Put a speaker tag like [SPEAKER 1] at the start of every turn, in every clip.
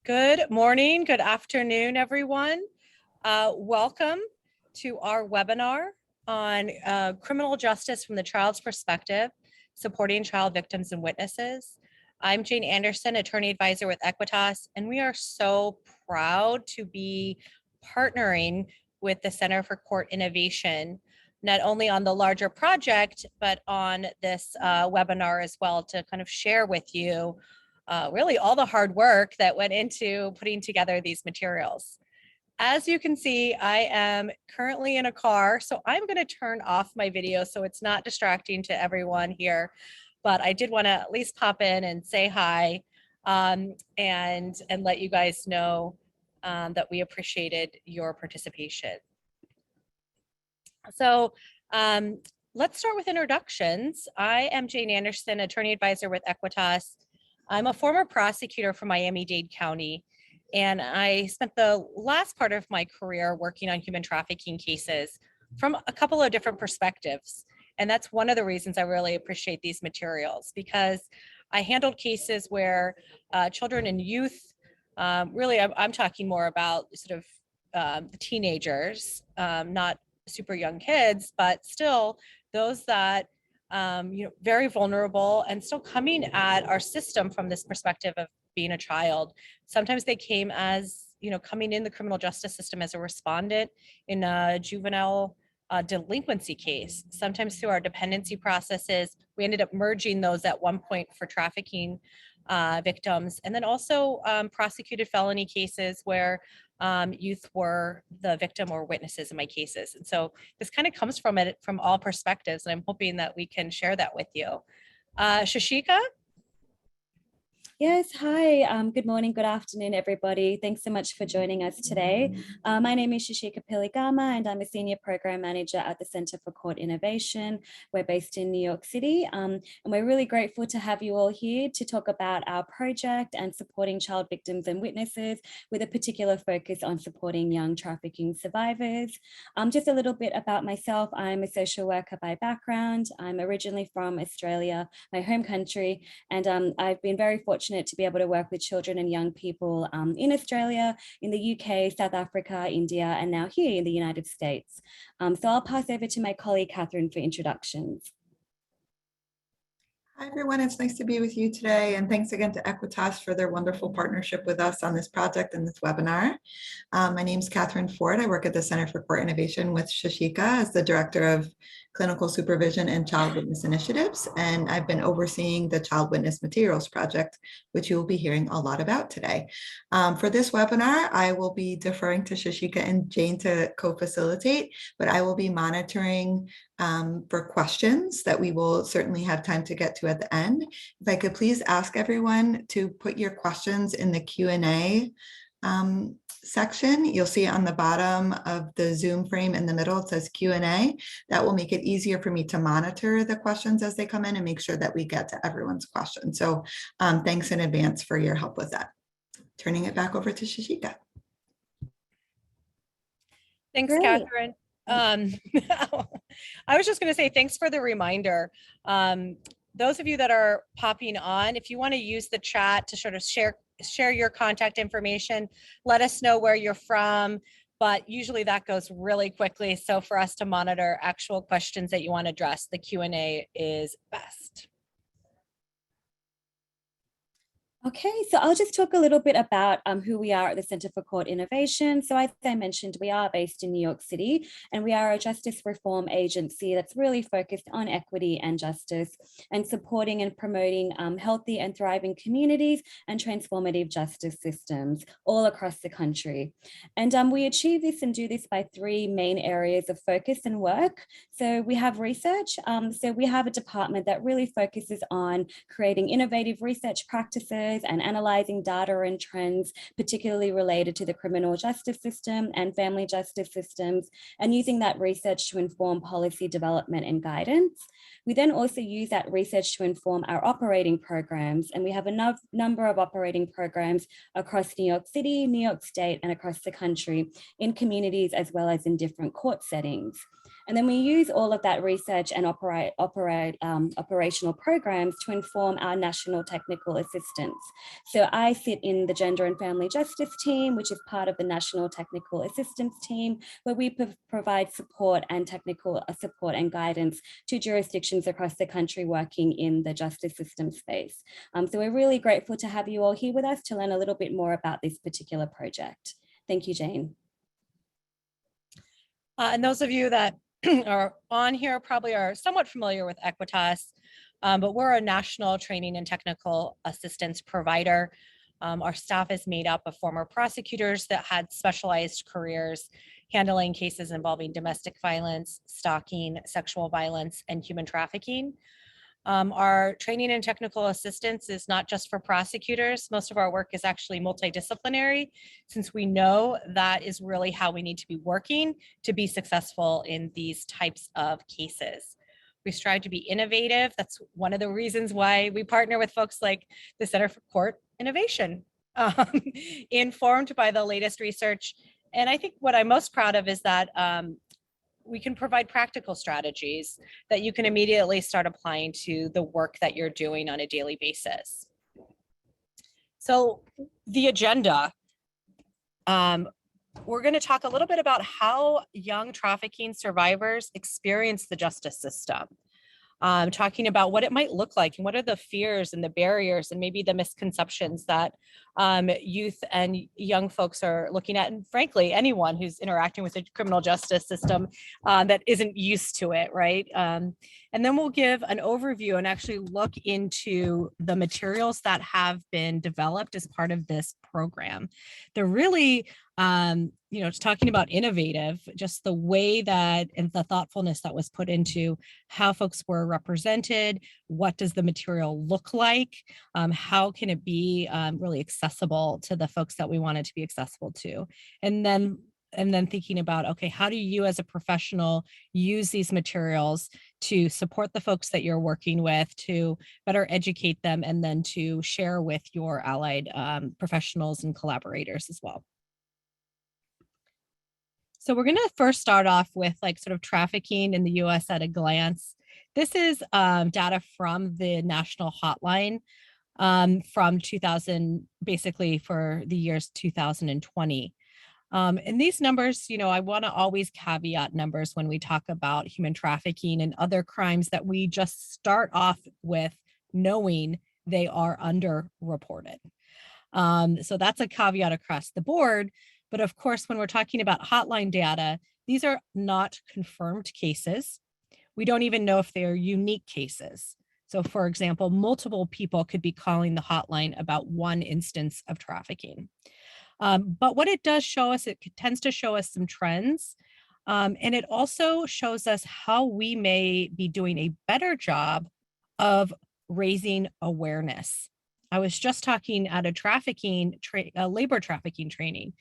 [SPEAKER 1] Good morning, good afternoon, everyone. Welcome to our webinar on criminal justice from the child's perspective, supporting child victims and witnesses. I'm Jane Anderson, attorney advisor with AEquitas, and we are so proud to be partnering with the Center for Court Innovation, not only on the larger project, but on this webinar as well, to kind of share with you really all the hard work that went into putting together these materials. As you can see, I am currently in a car, so I'm going to turn off my video so it's not distracting to everyone here. But I did want to at least pop in and say hi and let you guys know that we appreciated your participation. So let's start with introductions. I am Jane Anderson, attorney advisor with AEquitas. I'm a former prosecutor from Miami-Dade County, and I spent the last part of my career working on human trafficking cases from a couple of different perspectives. And that's one of the reasons I really appreciate these materials, because I handled cases where children and youth, really I'm talking more about sort of the teenagers, not super young kids, but still those that very vulnerable and still coming at our system from this perspective of being a child. Sometimes they came as, coming in the criminal justice system as a respondent in a juvenile delinquency case. Sometimes through our dependency processes, we ended up merging those at one point for trafficking victims, and then also prosecuted felony cases where youth were the victim or witnesses in my cases. And so this kind of comes from it from all perspectives, and I'm hoping that we can share that with you. Shashika?
[SPEAKER 2] Yes, hi, good morning, good afternoon, everybody. Thanks so much for joining us today. My name is Shashika Piligama, and I'm a senior program manager at the Center for Court Innovation. We're based in New York City, and we're really grateful to have you all here to talk about our project and supporting child victims and witnesses, with a particular focus on supporting young trafficking survivors. Just a little bit about myself. I'm a social worker by background. I'm originally from Australia, my home country, and I've been very fortunate to be able to work with children and young people in Australia, in the UK, South Africa, India, and now here in the United States. So I'll pass over to my colleague, Catherine, for introductions.
[SPEAKER 3] Hi, everyone. It's nice to be with you today. And thanks again to AEquitas for their wonderful partnership with us on this project and this webinar. My name is Catherine Ford. I work at the Center for Court Innovation with Shashika as the Director of Clinical Supervision and Child Witness Initiatives. And I've been overseeing the Child Witness Materials Project, which you will be hearing a lot about today. For this webinar, I will be deferring to Shashika and Jane to co-facilitate, but I will be monitoring for questions that we will certainly have time to get to at the end. If I could please ask everyone to put your questions in the Q&A section. You'll see on the bottom of the Zoom frame in the middle, it says Q&A. That will make it easier for me to monitor the questions as they come in and make sure that we get to everyone's questions. So thanks in advance for your help with that. Turning it back over to Shashika.
[SPEAKER 1] Thanks,
[SPEAKER 2] Great.
[SPEAKER 1] Catherine. I was just going to say thanks for the reminder. Those of you that are popping on, if you want to use the chat to sort of share your contact information, let us know where you're from, but usually that goes really quickly. So for us to monitor actual questions that you want to address, the Q&A is best.
[SPEAKER 2] Okay, so I'll just talk a little bit about who we are at the Center for Court Innovation. So as I mentioned, we are based in New York City, and we are a justice reform agency that's really focused on equity and justice and supporting and promoting healthy and thriving communities and transformative justice systems all across the country. And we achieve this and do this by three main areas of focus and work. So we have research. So we have a department that really focuses on creating innovative research practices and analyzing data and trends, particularly related to the criminal justice system and family justice systems, and using that research to inform policy development and guidance. We then also use that research to inform our operating programs, and we have a number of operating programs across New York City, New York State, and across the country in communities as well as in different court settings. And then we use all of that research and operational programs to inform our national technical assistance. So I sit in the Gender and Family Justice team, which is part of the National Technical Assistance team, where we provide support and technical support and guidance to jurisdictions across the country working in the justice system space. So we're really grateful to have you all here with us to learn a little bit more about this particular project. Thank you, Jane.
[SPEAKER 1] And those of you that are on here probably are somewhat familiar with AEquitas, but we're a national training and technical assistance provider. Our staff is made up of former prosecutors that had specialized careers handling cases involving domestic violence, stalking, sexual violence, and human trafficking. Our training and technical assistance is not just for prosecutors. Most of our work is actually multidisciplinary, since we know that is really how we need to be working to be successful in these types of cases. We strive to be innovative. That's one of the reasons why we partner with folks like the Center for Court Innovation, informed by the latest research. And I think what I'm most proud of is that we can provide practical strategies that you can immediately start applying to the work that you're doing on a daily basis. So the agenda, we're going to talk a little bit about how young trafficking survivors experience the justice system. Talking about what it might look like and what are the fears and the barriers and maybe the misconceptions that youth and young folks are looking at, and frankly, anyone who's interacting with the criminal justice system that isn't used to it, right? And then we'll give an overview and actually look into the materials that have been developed as part of this program. They're really, it's talking about innovative, just the way that and the thoughtfulness that was put into how folks were represented. What does the material look like? How can it be really accessible to the folks that we want it to be accessible to? And then thinking about, okay, how do you as a professional use these materials to support the folks that you're working with, to better educate them, and then to share with your allied professionals and collaborators as well. So we're going to first start off with like sort of trafficking in the US at a glance. This is data from the National Hotline from 2000, basically for the years 2020. And these numbers, I want to always caveat numbers when we talk about human trafficking and other crimes that we just start off with knowing they are underreported. So that's a caveat across the board. But of course, when we're talking about hotline data, these are not confirmed cases. We don't even know if they are unique cases. So for example, multiple people could be calling the hotline about one instance of trafficking. But what it does show us, it tends to show us some trends. And it also shows us how we may be doing a better job of raising awareness. I was just talking at a labor trafficking training.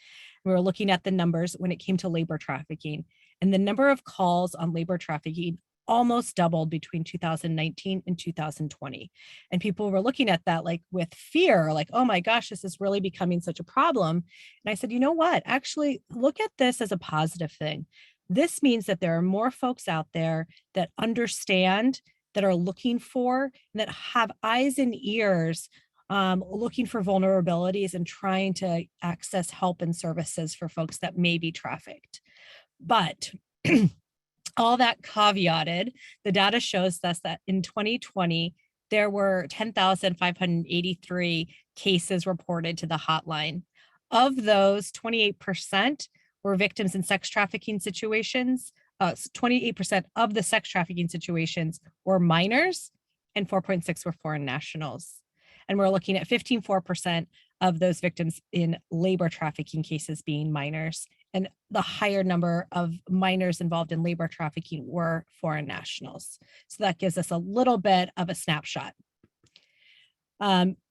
[SPEAKER 1] We were looking at the numbers when it came to labor trafficking, and the number of calls on labor trafficking almost doubled between 2019 and 2020. And people were looking at that like with fear, like, oh my gosh, this is really becoming such a problem. And I said, you know what, actually look at this as a positive thing. This means that there are more folks out there that understand, that are looking for, that have eyes and ears, looking for vulnerabilities and trying to access help and services for folks that may be trafficked. But all that caveated, the data shows us that in 2020, there were 10,583 cases reported to the hotline. Of those, 28% were victims in sex trafficking situations. 28% of the sex trafficking situations were minors, and 4.6 were foreign nationals. And we're looking at 15.4% of those victims in labor trafficking cases being minors. And the higher number of minors involved in labor trafficking were foreign nationals. So that gives us a little bit of a snapshot.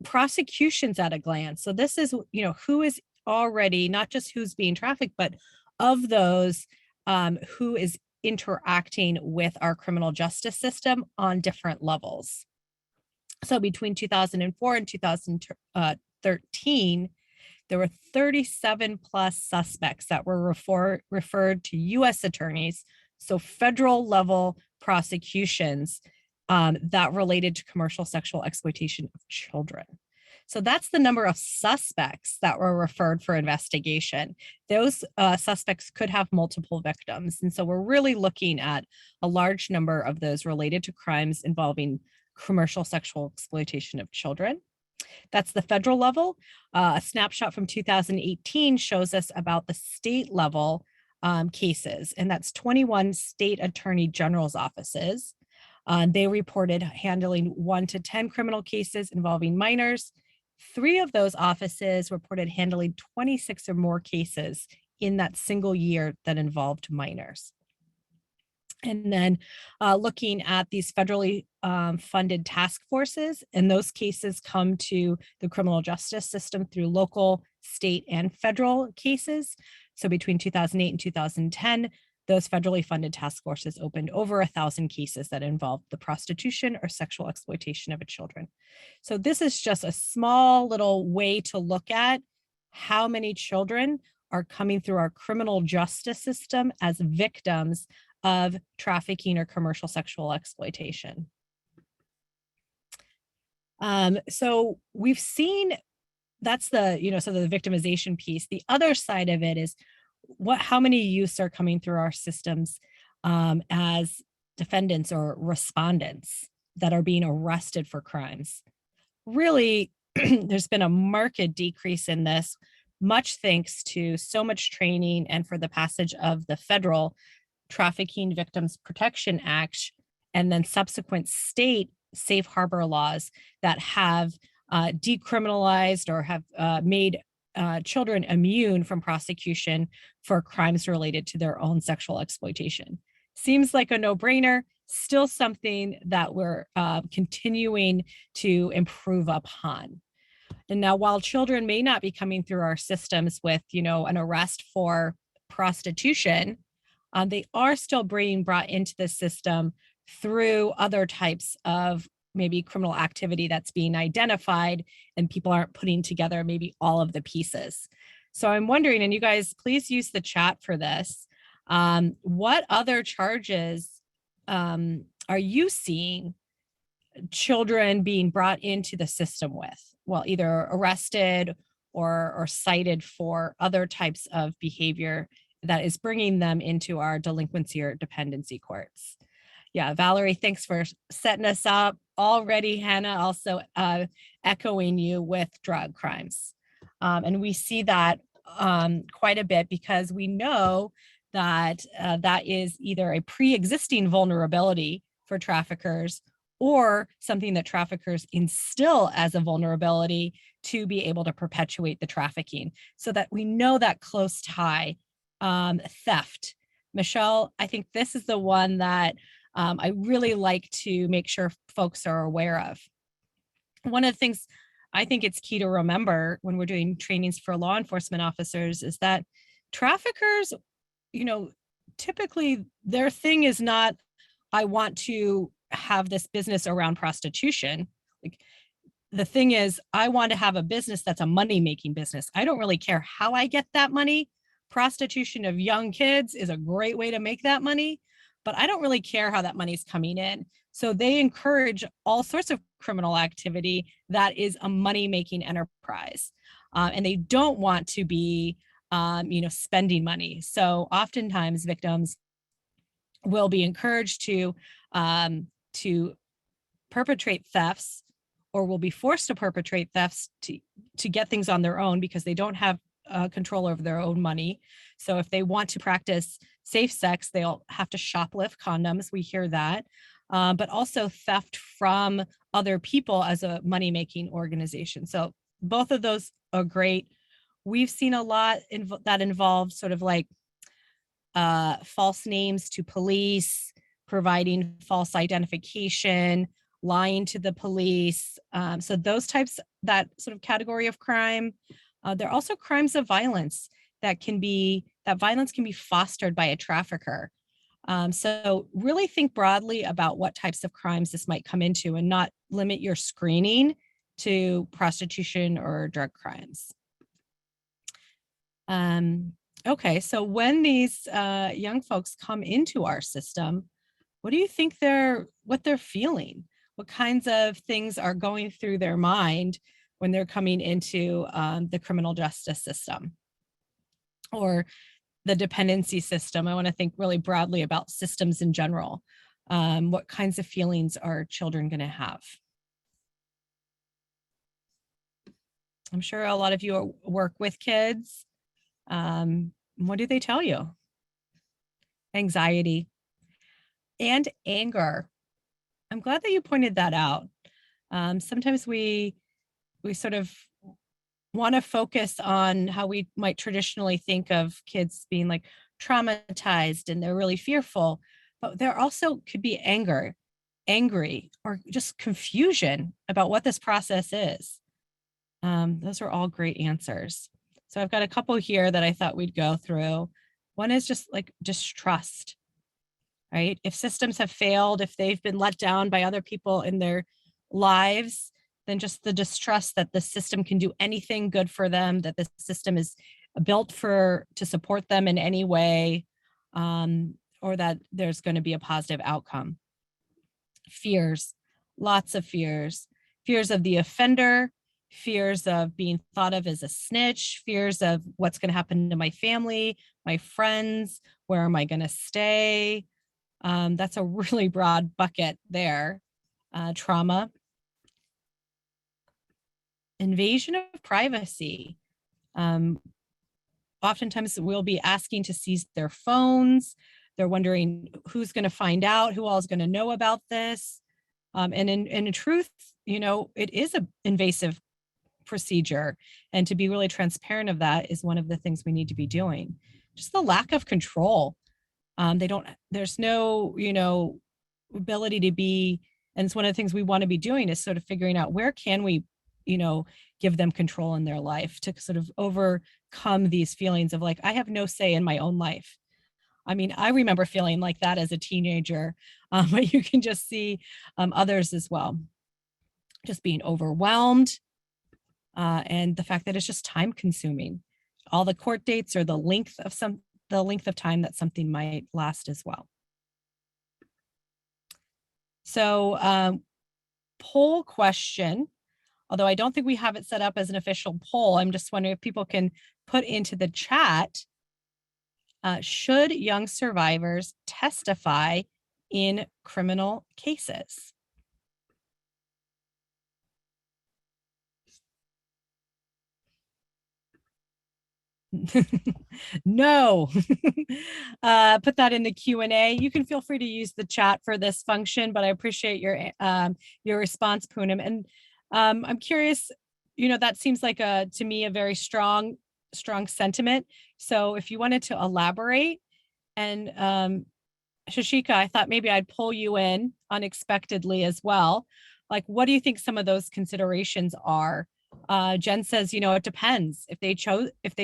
[SPEAKER 1] Prosecutions at a glance. So this is, who is already, not just who's being trafficked, but of those who is interacting with our criminal justice system on different levels. So between 2004 and 2013, there were 37 plus suspects that were referred to U.S. attorneys So federal level prosecutions that related to commercial sexual exploitation of children. So that's the number of suspects that were referred for investigation. Those suspects could have multiple victims. And so we're really looking at a large number of those related to crimes involving commercial sexual exploitation of children. That's the federal level. A snapshot from 2018 shows us about the state level cases, and that's 21 state attorney general's offices. They reported handling 1 to 10 criminal cases involving minors. 3 of those offices reported handling 26 or more cases in that single year that involved minors. And then looking at these federally funded task forces, and those cases come to the criminal justice system through local, state, and federal cases. So between 2008 and 2010, those federally funded task forces opened over 1,000 cases that involved the prostitution or sexual exploitation of children. So this is just a small little way to look at how many children are coming through our criminal justice system as victims of trafficking or commercial sexual exploitation. So we've seen, that's the, so the victimization piece. The other side of it is how many youths are coming through our systems as defendants or respondents that are being arrested for crimes. Really, there's been a marked decrease in this, much thanks to so much training and for the passage of the federal Trafficking Victims Protection Act and then subsequent state safe harbor laws that have decriminalized or have made children immune from prosecution for crimes related to their own sexual exploitation. Seems like a no-brainer, still something that we're continuing to improve upon. And now, while children may not be coming through our systems with, an arrest for prostitution, they are still being brought into the system through other types of maybe criminal activity that's being identified and people aren't putting together maybe all of the pieces. So I'm wondering, and you guys please use the chat for this, what other charges are you seeing children being brought into the system with? Well, either arrested or cited for other types of behavior that is bringing them into our delinquency or dependency courts. Yeah, Valerie, thanks for setting us up. Already, Hannah, also echoing you with drug crimes. And we see that quite a bit because we know that that is either a pre-existing vulnerability for traffickers or something that traffickers instill as a vulnerability to be able to perpetuate the trafficking. So that we know that close tie. Theft. Michelle, I think this is the one that I really like to make sure folks are aware of. One of the things I think it's key to remember when we're doing trainings for law enforcement officers is that traffickers, typically their thing is not, I want to have this business around prostitution. Like, the thing is, I want to have a business that's a money-making business. I don't really care how I get that money. Prostitution of young kids is a great way to make that money, but I don't really care how that money's coming in. So they encourage all sorts of criminal activity that is a money-making enterprise. And they don't want to be, spending money. So oftentimes victims will be encouraged to perpetrate thefts or will be forced to perpetrate thefts to get things on their own because they don't have control over their own money. So if they want to practice safe sex, they'll have to shoplift condoms. We hear that, but also theft from other people as a money-making organization. So both of those are great. We've seen a lot that involves sort of like false names to police, providing false identification, lying to the police. So those types, that sort of category of crime. There are also crimes of violence that violence can be fostered by a trafficker. So really think broadly about what types of crimes this might come into and not limit your screening to prostitution or drug crimes. Okay, so when these young folks come into our system, what do you think what they're feeling? What kinds of things are going through their mind when they're coming into the criminal justice system or the dependency system? I want to think really broadly about systems in general. What kinds of feelings are children going to have? I'm sure a lot of you work with kids. What do they tell you? Anxiety and anger. I'm glad that you pointed that out. Sometimes we sort of want to focus on how we might traditionally think of kids being like traumatized and they're really fearful, but there also could be angry, or just confusion about what this process is. Those are all great answers. So I've got a couple here that I thought we'd go through. One is just like distrust, right? If systems have failed, if they've been let down by other people in their lives, then just the distrust that the system can do anything good for them, that the system is built to support them in any way, or that there's going to be a positive outcome. Fears, lots of fears of the offender, fears of being thought of as a snitch, fears of what's going to happen to my family, my friends, where am I going to stay? That's a really broad bucket there. Trauma. Invasion of privacy. Oftentimes we'll be asking to seize their phones. They're wondering who's going to find out, who all is going to know about this. And in truth, it is an invasive procedure. And to be really transparent of that is one of the things we need to be doing. Just the lack of control. There's no, ability to be, and it's one of the things we want to be doing is sort of figuring out where can we, give them control in their life to sort of overcome these feelings of like, I have no say in my own life. I mean, I remember feeling like that as a teenager, but you can just see others as well. Just being overwhelmed, and the fact that it's just time consuming. All the court dates or the length of time that something might last as well. So poll question, although I don't think we have it set up as an official poll, I'm just wondering if people can put into the chat, should young survivors testify in criminal cases? No. Put that in the Q&A. You can feel free to use the chat for this function, but I appreciate your response, Poonam. And I'm curious, that seems like to me a very strong sentiment. So if you wanted to elaborate, and Shashika, I thought maybe I'd pull you in unexpectedly as well. Like, what do you think some of those considerations are? Jen says, it depends. If they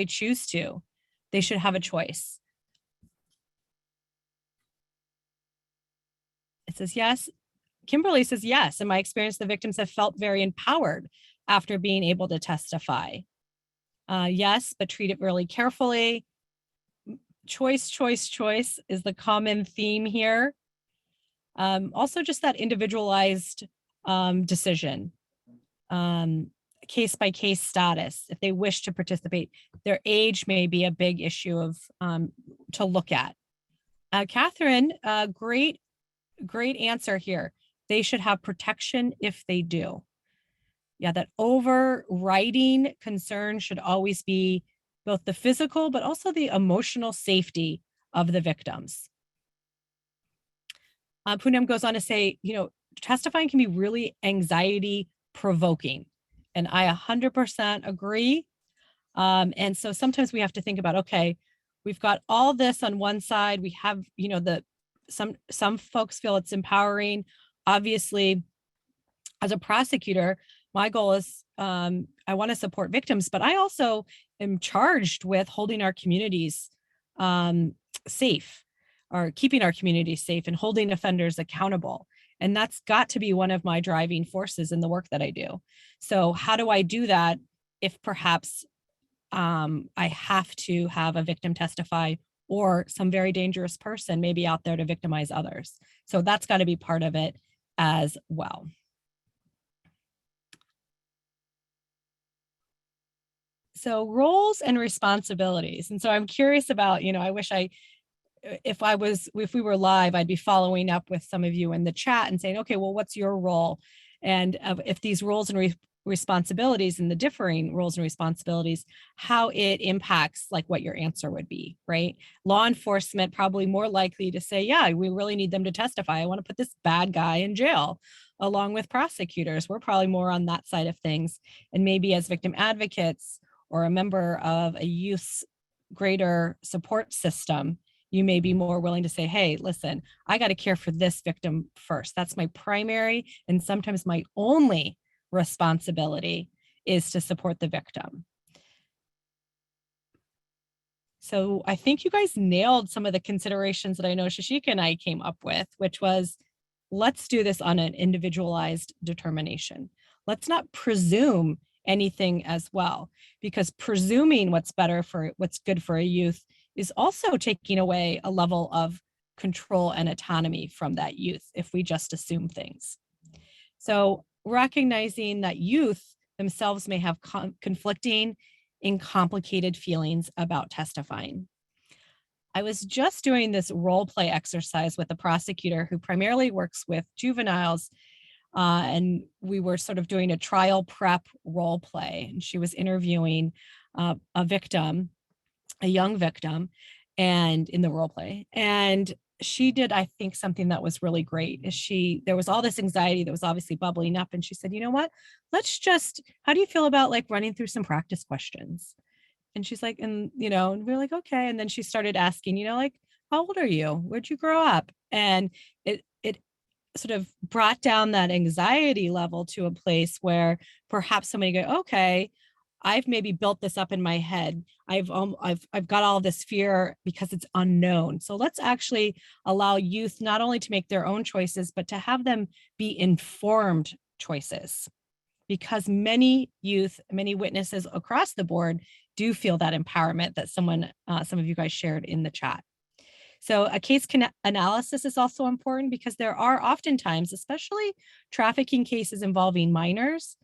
[SPEAKER 1] choose to, they should have a choice. It says yes. Kimberly says yes. In my experience, the victims have felt very empowered after being able to testify. Yes, but treat it really carefully. Choice is the common theme here. Also just that individualized decision. Case by case status. If they wish to participate, their age may be a big issue to look at. Catherine, great answer here. They should have protection if they do. Yeah, that overriding concern should always be both the physical, but also the emotional safety of the victims. Poonam goes on to say, testifying can be really anxiety provoking. And I 100% agree. And so sometimes we have to think about, okay, we've got all this on one side. We have, some folks feel it's empowering. Obviously, as a prosecutor, my goal is I want to support victims, but I also am charged with holding our communities safe, or keeping our communities safe and holding offenders accountable. And that's got to be one of my driving forces in the work that I do. So how do I do that if perhaps I have to have a victim testify, or some very dangerous person may be out there to victimize others. So that's got to be part of it as well. So roles and responsibilities. And so I'm curious about, I wish if we were live, I'd be following up with some of you in the chat and saying, okay, well, what's your role? And if these roles and responsibilities and the differing roles and responsibilities, how it impacts like what your answer would be, right? Law enforcement probably more likely to say, yeah, we really need them to testify. I want to put this bad guy in jail. Along with prosecutors, we're probably more on that side of things. And maybe as victim advocates or a member of a youth's greater support system, you may be more willing to say, hey, listen, I got to care for this victim first. That's my primary and sometimes my only responsibility is to support the victim. So I think you guys nailed some of the considerations that I know Shashika and I came up with, which was, let's do this on an individualized determination. Let's not presume anything as well, because presuming what's good for a youth is also taking away a level of control and autonomy from that youth if we just assume things. So recognizing that youth themselves may have conflicting and complicated feelings about testifying. I was just doing this role play exercise with a prosecutor who primarily works with juveniles, and we were sort of doing a trial prep role play, and she was interviewing a victim, a young victim, and in the role play. And she did, I think, something that was really great. There was all this anxiety that was obviously bubbling up. And she said, you know what, how do you feel about like running through some practice questions? And she's like, and we're like, okay. And then she started asking, like, how old are you? Where'd you grow up? And it sort of brought down that anxiety level to a place where perhaps somebody go, okay, I've maybe built this up in my head. I've got all this fear because it's unknown. So let's actually allow youth not only to make their own choices, but to have them be informed choices. Because many youth, many witnesses across the board do feel that empowerment that some of you guys shared in the chat. So a case analysis is also important because there are oftentimes, especially trafficking cases involving minors,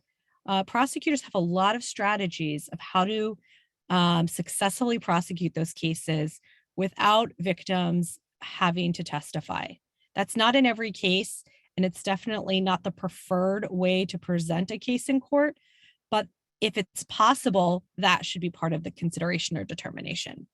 [SPEAKER 1] prosecutors have a lot of strategies of how to successfully prosecute those cases without victims having to testify. That's not in every case, and it's definitely not the preferred way to present a case in court, but if it's possible, that should be part of the consideration or determination.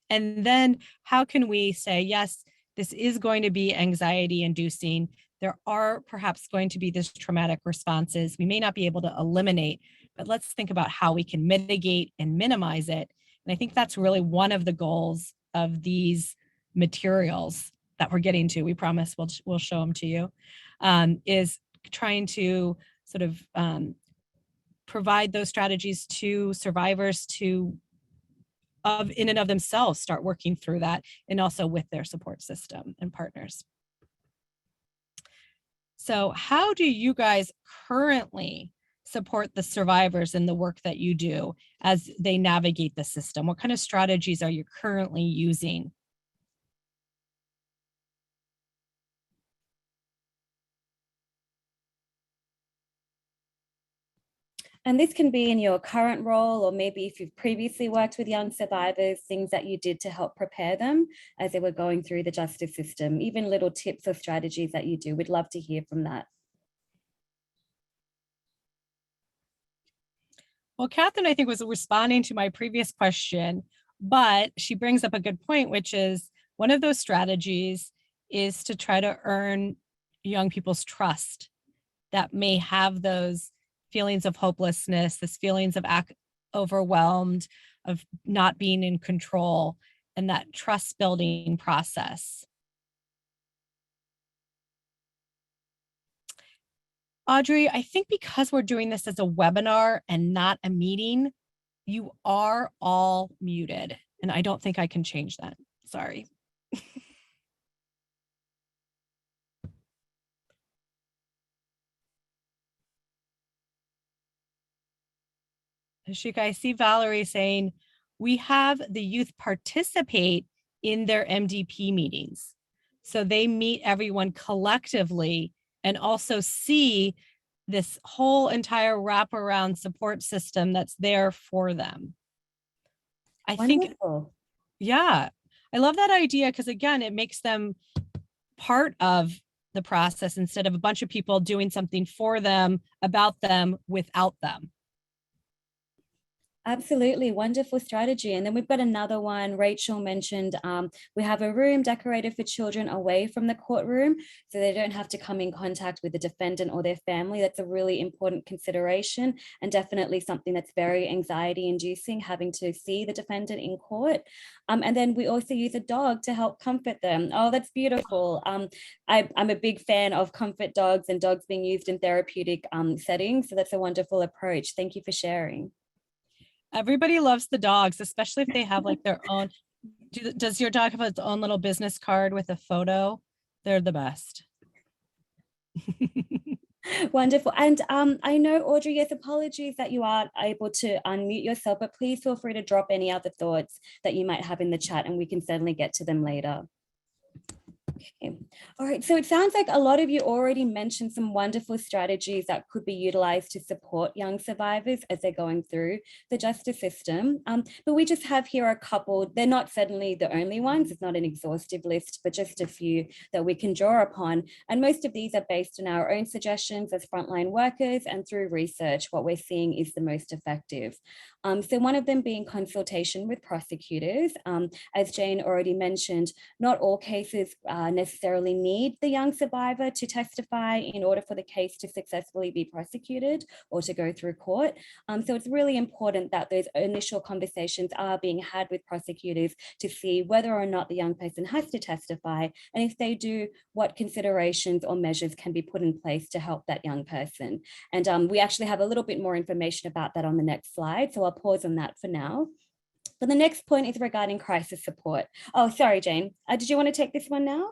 [SPEAKER 1] And then how can we say, yes, this is going to be anxiety inducing. There are perhaps going to be these traumatic responses we may not be able to eliminate, but let's think about how we can mitigate and minimize it. And I think that's really one of the goals of these materials that we're getting to. We promise we'll show them to you, is trying to sort of provide those strategies to survivors to in and of themselves start working through that, and also with their support system and partners. So how do you guys currently support the survivors in the work that you do as they navigate the system? What kind of strategies are you currently using?
[SPEAKER 2] And this can be in your current role, or maybe if you've previously worked with young survivors, things that you did to help prepare them as they were going through the justice system, even little tips or strategies that you do. We'd love to hear from that.
[SPEAKER 1] Well, Catherine, I think, was responding to my previous question, but she brings up a good point, which is one of those strategies is to try to earn young people's trust that may have those feelings of hopelessness, this feelings of overwhelmed, of not being in control, and that trust building process. Audrey, I think because we're doing this as a webinar and not a meeting, you are all muted, and I don't think I can change that. Sorry. Shika, I see Valerie saying, we have the youth participate in their MDP meetings. So they meet everyone collectively and also see this whole entire wraparound support system that's there for them. I think,
[SPEAKER 2] Wonderful.
[SPEAKER 1] yeah, I love that idea because again, it makes them part of the process instead of a bunch of people doing something for them, about them, without them.
[SPEAKER 2] Absolutely, wonderful strategy. And then we've got another one. Rachel mentioned we have a room decorated for children away from the courtroom, so they don't have to come in contact with the defendant or their family. That's a really important consideration and definitely something that's very anxiety inducing, having to see the defendant in court. And then we also use a dog to help comfort them. Oh, that's beautiful. I'm a big fan of comfort dogs and dogs being used in therapeutic settings. So that's a wonderful approach. Thank you for sharing.
[SPEAKER 1] Everybody loves the dogs, especially if they have like their own. Does your dog have its own little business card with a photo? They're the best.
[SPEAKER 2] Wonderful. And I know, Audrey, yes, apologies that you aren't able to unmute yourself, but please feel free to drop any other thoughts that you might have in the chat and we can certainly get to them later. Okay. All right, so it sounds like a lot of you already mentioned some wonderful strategies that could be utilized to support young survivors as they're going through the justice system. But we just have here a couple. They're not certainly the only ones. It's not an exhaustive list, but just a few that we can draw upon. And most of these are based on our own suggestions as frontline workers, and through research, what we're seeing is the most effective. So one of them being consultation with prosecutors. As Jane already mentioned, not all cases necessarily need the young survivor to testify in order for the case to successfully be prosecuted or to go through court. So it's really important that those initial conversations are being had with prosecutors to see whether or not the young person has to testify, and if they do, what considerations or measures can be put in place to help that young person. And we actually have a little bit more information about that on the next slide, so I'll pause on that for now. But the next point is regarding crisis support. Oh, sorry, Jane. Did you want to take this one now?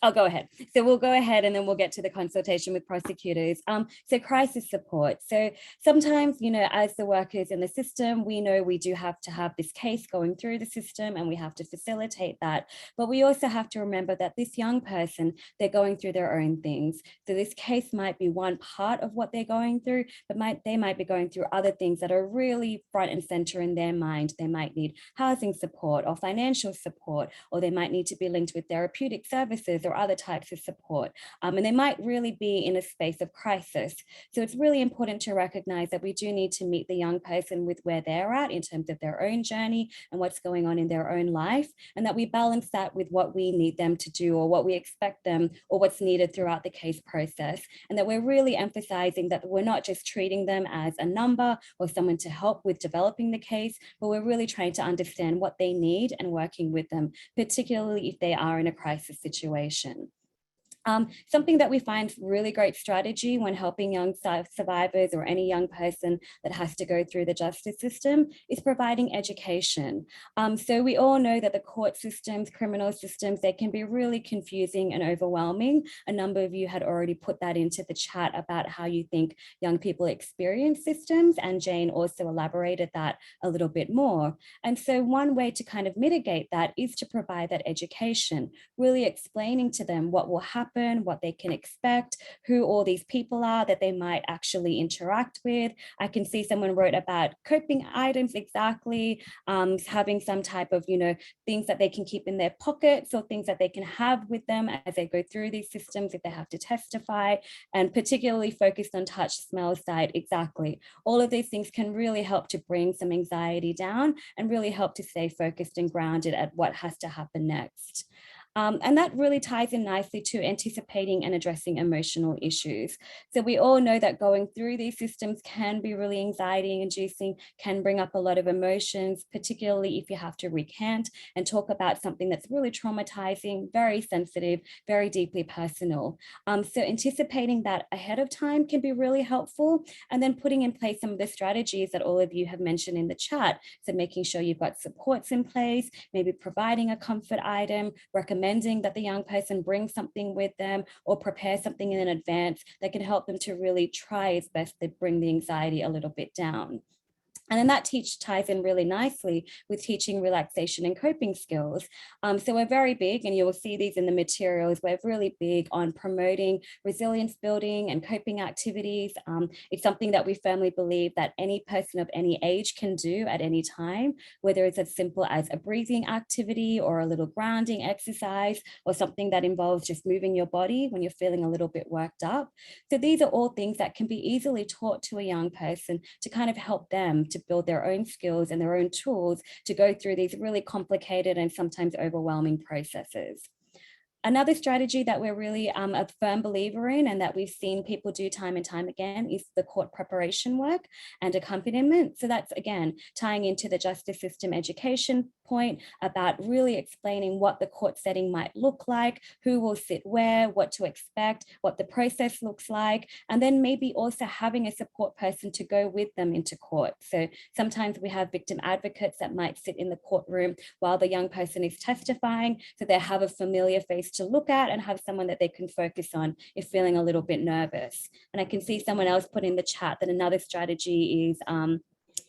[SPEAKER 2] I'll go ahead. So we'll go ahead and then we'll get to the consultation with prosecutors. So crisis support. So sometimes, you know, as the workers in the system, we know we do have to have this case going through the system and we have to facilitate that. But we also have to remember that this young person, they're going through their own things. So this case might be one part of what they're going through, but they might be going through other things that are really front and center in their mind. They might need housing support or financial support, or they might need to be linked with therapeutic services or other types of support. And they might really be in a space of crisis. So it's really important to recognize that we do need to meet the young person with where they're at in terms of their own journey and what's going on in their own life, and that we balance that with what we need them to do or what we expect them or what's needed throughout the case process. And that we're really emphasizing that we're not just treating them as a number or someone to help with developing the case, but we're really trying to understand what they need and working with them, particularly if they are in a crisis situation. Something that we find really great strategy when helping young survivors or any young person that has to go through the justice system is providing education. So we all know that the court systems, criminal systems, they can be really confusing and overwhelming. A number of you had already put that into the chat about how you think young people experience systems, and Jane also elaborated that a little bit more. And so one way to kind of mitigate that is to provide that education, really explaining to them what will happen, what they can expect, who all these people are that they might actually interact with. I can see someone wrote about coping items, exactly, having some type of, you know, things that they can keep in their pockets or things that they can have with them as they go through these systems if they have to testify, and particularly focused on touch, smell, sight, exactly. All of these things can really help to bring some anxiety down and really help to stay focused and grounded at what has to happen next. And that really ties in nicely to anticipating and addressing emotional issues. So we all know that going through these systems can be really anxiety inducing, can bring up a lot of emotions, particularly if you have to recant and talk about something that's really traumatizing, very sensitive, very deeply personal. So anticipating that ahead of time can be really helpful, and then putting in place some of the strategies that all of you have mentioned in the chat. So making sure you've got supports in place, maybe providing a comfort item, recommending recommending that the young person bring something with them or prepare something in advance that can help them to really try as best to bring the anxiety a little bit down. And then that ties in really nicely with teaching relaxation and coping skills. So we're very big, and you will see these in the materials, we're really big on promoting resilience building and coping activities. It's something that we firmly believe that any person of any age can do at any time, whether it's as simple as a breathing activity or a little grounding exercise or something that involves just moving your body when you're feeling a little bit worked up. So these are all things that can be easily taught to a young person to kind of help them to build their own skills and their own tools to go through these really complicated and sometimes overwhelming processes. Another strategy that we're really a firm believer in and that we've seen people do time and time again is the court preparation work and accompaniment. So that's, again, tying into the justice system education point about really explaining what the court setting might look like, who will sit where, what to expect, what the process looks like, and then maybe also having a support person to go with them into court. So sometimes we have victim advocates that might sit in the courtroom while the young person is testifying, so they have a familiar face to look at and have someone that they can focus on if feeling a little bit nervous. And I can see someone else put in the chat that another strategy is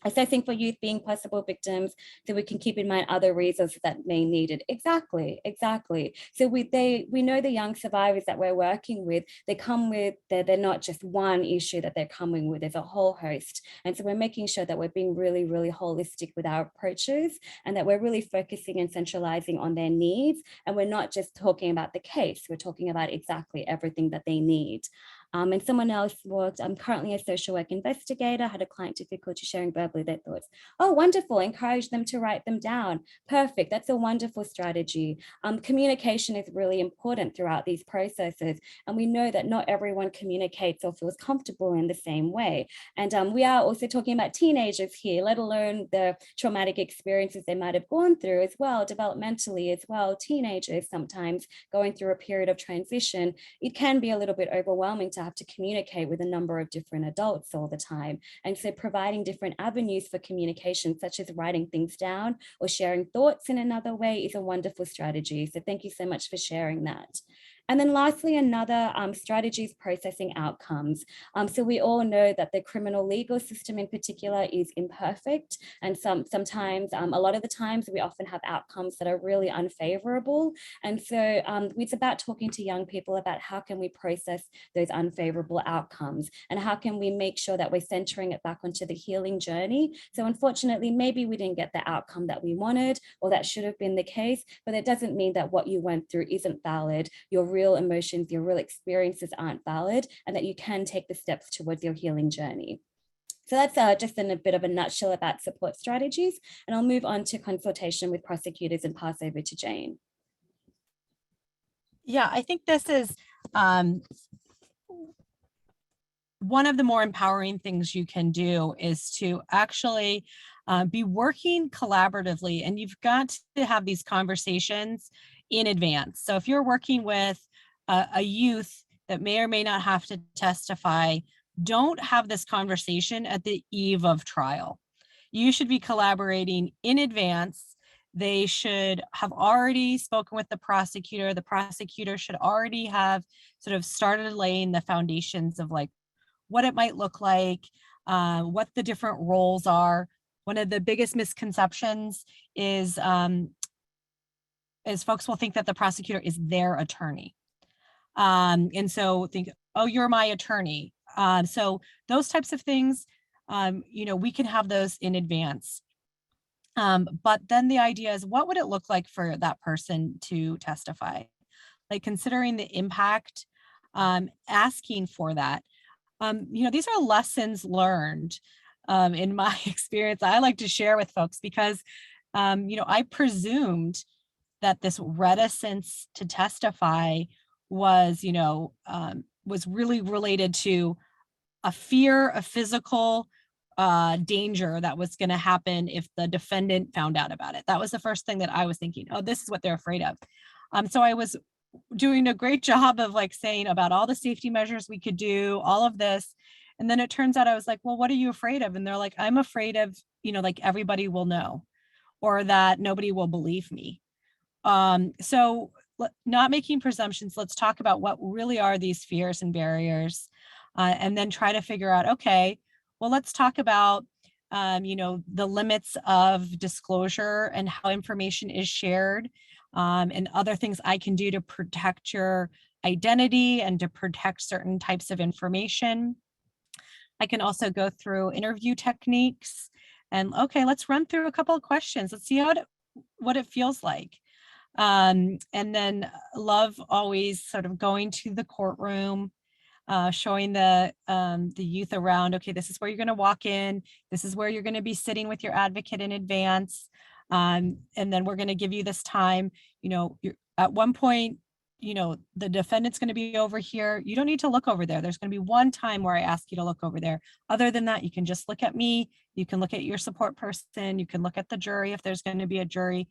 [SPEAKER 2] assessing for youth being possible victims, so we can keep in mind other reasons that may need it. Exactly. So we know the young survivors that we're working with, they come with, they're not just one issue that they're coming with, there's a whole host. And so we're making sure that we're being really, really holistic with our approaches and that we're really focusing and centralizing on their needs. And we're not just talking about the case, we're talking about exactly everything that they need. And someone else worked, I'm currently a social work investigator, had a client difficulty sharing verbally their thoughts. Oh, wonderful, encourage them to write them down. Perfect, that's a wonderful strategy. Communication is really important throughout these processes. And we know that not everyone communicates or feels comfortable in the same way. And we are also talking about teenagers here, let alone the traumatic experiences they might have gone through as well, developmentally as well. Teenagers sometimes going through a period of transition, it can be a little bit overwhelming to have to communicate with a number of different adults all the time. And so providing different avenues for communication, such as writing things down or sharing thoughts in another way, is a wonderful strategy. So thank you so much for sharing that. And then lastly, another strategy is processing outcomes. So we all know that the criminal legal system in particular is imperfect. And sometimes, a lot of the times, we often have outcomes that are really unfavorable. And so it's about talking to young people about how can we process those unfavorable outcomes and how can we make sure that we're centering it back onto the healing journey. So unfortunately, maybe we didn't get the outcome that we wanted, or that should have been the case, but it doesn't mean that what you went through isn't valid. Your real emotions, your real experiences aren't valid, and that you can take the steps towards your healing journey. So that's just in a bit of a nutshell about support strategies. And I'll move on to consultation with prosecutors and pass over to Jane.
[SPEAKER 1] Yeah, I think this is one of the more empowering things you can do is to actually be working collaboratively, and you've got to have these conversations in advance. So if you're working with a youth that may or may not have to testify, don't have this conversation at the eve of trial. You should be collaborating in advance. They should have already spoken with the prosecutor. The prosecutor should already have sort of started laying the foundations of like what it might look like, what the different roles are. One of the biggest misconceptions is folks will think that the prosecutor is their attorney. And so think, oh, you're my attorney. So those types of things, we can have those in advance. But then the idea is, what would it look like for that person to testify? Like considering the impact, asking for that. These are lessons learned in my experience. I like to share with folks because, I presumed that this reticence to testify was really related to a fear of physical danger that was going to happen if the defendant found out about it. That was the first thing that I was thinking, oh, this is what they're afraid of. So I was doing a great job of like saying about all the safety measures we could do, all of this. And then it turns out I was like, well, what are you afraid of? And they're like, I'm afraid of, like everybody will know, or that nobody will believe me. So not making presumptions, let's talk about what really are these fears and barriers, and then try to figure out, okay, well, let's talk about, the limits of disclosure and how information is shared, and other things I can do to protect your identity and to protect certain types of information. I can also go through interview techniques and, okay, let's run through a couple of questions. Let's see what it feels like. And then love always sort of going to the courtroom, showing the youth around, okay, this is where you're going to walk in. This is where you're going to be sitting with your advocate in advance. And then we're going to give you this time, you're at one point, the defendant's going to be over here. You don't need to look over there. There's going to be one time where I ask you to look over there. Other than that, you can just look at me. You can look at your support person. You can look at the jury if there's going to be a jury,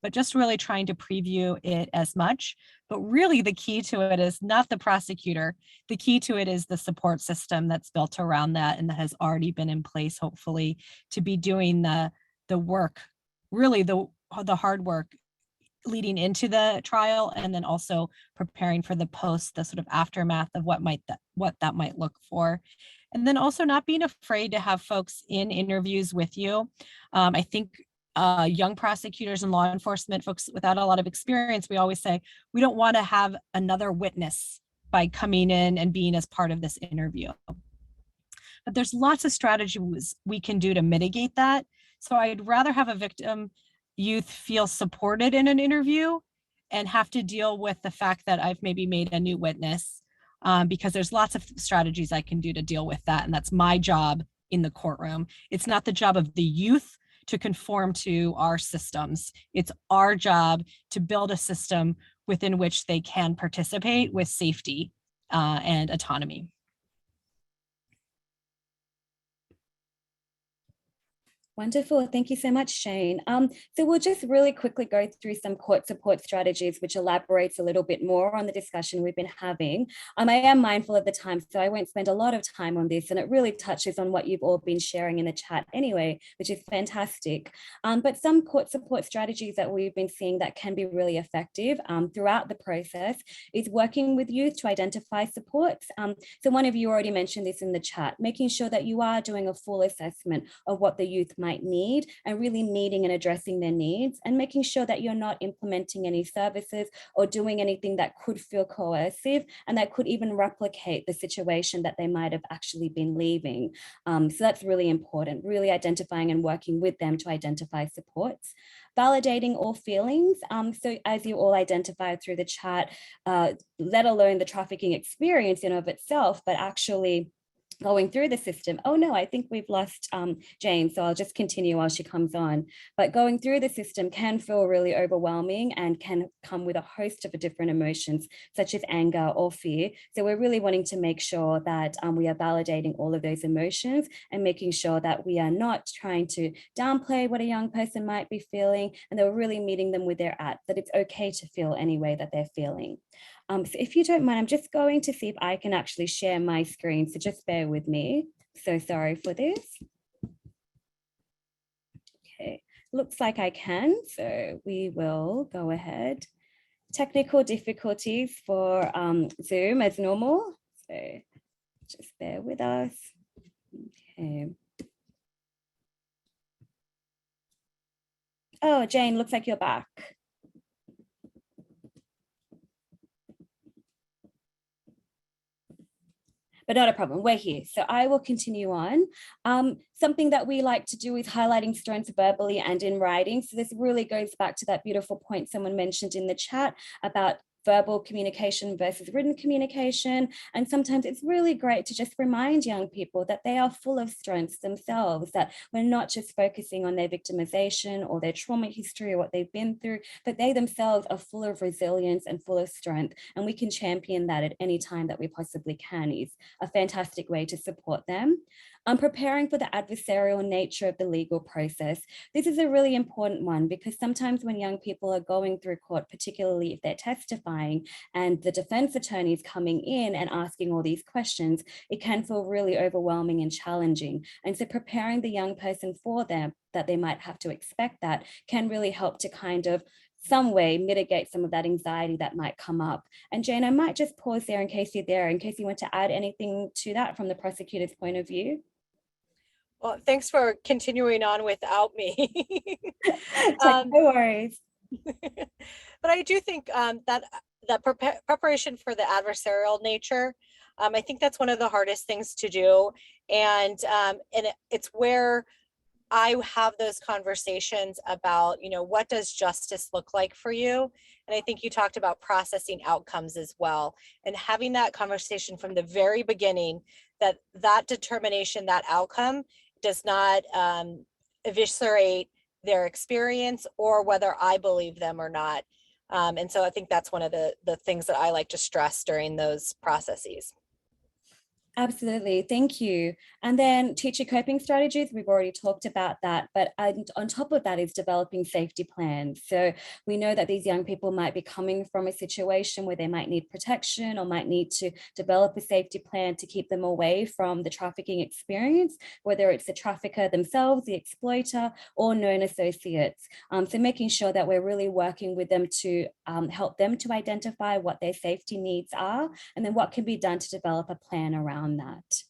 [SPEAKER 1] but just really trying to preview it as much. But really the key to it is not the prosecutor. The key to it is the support system that's built around that and that has already been in place, hopefully, to be doing the work, really the hard work leading into the trial, and then also preparing for the sort of aftermath of what that might look for. And then also not being afraid to have folks in interviews with you. I think young prosecutors and law enforcement folks without a lot of experience, we always say, we don't want to have another witness by coming in and being as part of this interview. But there's lots of strategies we can do to mitigate that. So I'd rather have a victim youth feel supported in an interview and have to deal with the fact that I've maybe made a new witness, because there's lots of strategies I can do to deal with that. And that's my job in the courtroom. It's not the job of the youth to conform to our systems. It's our job to build a system within which they can participate with safety and autonomy.
[SPEAKER 2] Wonderful. Thank you so much, Shane. So we'll just really quickly go through some court support strategies, which elaborates a little bit more on the discussion we've been having. I am mindful of the time, so I won't spend a lot of time on this, and it really touches on what you've all been sharing in the chat anyway, which is fantastic. But some court support strategies that we've been seeing that can be really effective throughout the process is working with youth to identify supports. So one of you already mentioned this in the chat, making sure that you are doing a full assessment of what the youth might need and really meeting and addressing their needs, and making sure that you're not implementing any services or doing anything that could feel coercive and that could even replicate the situation that they might have actually been leaving. So that's really important, really identifying and working with them to identify supports. Validating all feelings. So as you all identified through the chat, let alone the trafficking experience in of itself, but actually going through the system. Oh no, I think we've lost Jane, so I'll just continue while she comes on. But going through the system can feel really overwhelming and can come with a host of different emotions, such as anger or fear. So we're really wanting to make sure that we are validating all of those emotions and making sure that we are not trying to downplay what a young person might be feeling, and that we're really meeting them where they're at, that it's okay to feel any way that they're feeling. So if you don't mind, I'm just going to see if I can actually share my screen. So just bear with me. So sorry for this. Okay, looks like I can. So we will go ahead. Technical difficulties for Zoom as normal. So just bear with us. Okay. Oh, Jane, looks like you're back. But not a problem, we're here. So I will continue on. Something that we like to do is highlighting strengths verbally and in writing. So this really goes back to that beautiful point someone mentioned in the chat about verbal communication versus written communication. And sometimes it's really great to just remind young people that they are full of strengths themselves, that we're not just focusing on their victimization or their trauma history or what they've been through, but they themselves are full of resilience and full of strength. And we can champion that at any time that we possibly can. Is a fantastic way to support them. Preparing for the adversarial nature of the legal process. This is a really important one because sometimes when young people are going through court, particularly if they're testifying and the defense attorney is coming in and asking all these questions, it can feel really overwhelming and challenging. And so preparing the young person for them, that they might have to expect that, can really help to kind of some way mitigate some of that anxiety that might come up. And Jane, I might just pause there in case you're there, in case you want to add anything to that from the prosecutor's point of view.
[SPEAKER 1] Well, thanks for continuing on without me.
[SPEAKER 2] No worries.
[SPEAKER 1] But I do think that preparation for the adversarial nature, I think that's one of the hardest things to do. And it's where I have those conversations about, what does justice look like for you? And I think you talked about processing outcomes as well, and having that conversation from the very beginning, that determination, that outcome does not eviscerate their experience or whether I believe them or not. And so I think that's one of the things that I like to stress during those processes.
[SPEAKER 2] Absolutely. Thank you. And then teacher coping strategies, we've already talked about that, but on top of that is developing safety plans. So we know that these young people might be coming from a situation where they might need protection or might need to develop a safety plan to keep them away from the trafficking experience, whether it's the trafficker themselves, the exploiter, or known associates. So making sure that we're really working with them to help them to identify what their safety needs are, and then what can be done to develop a plan around that.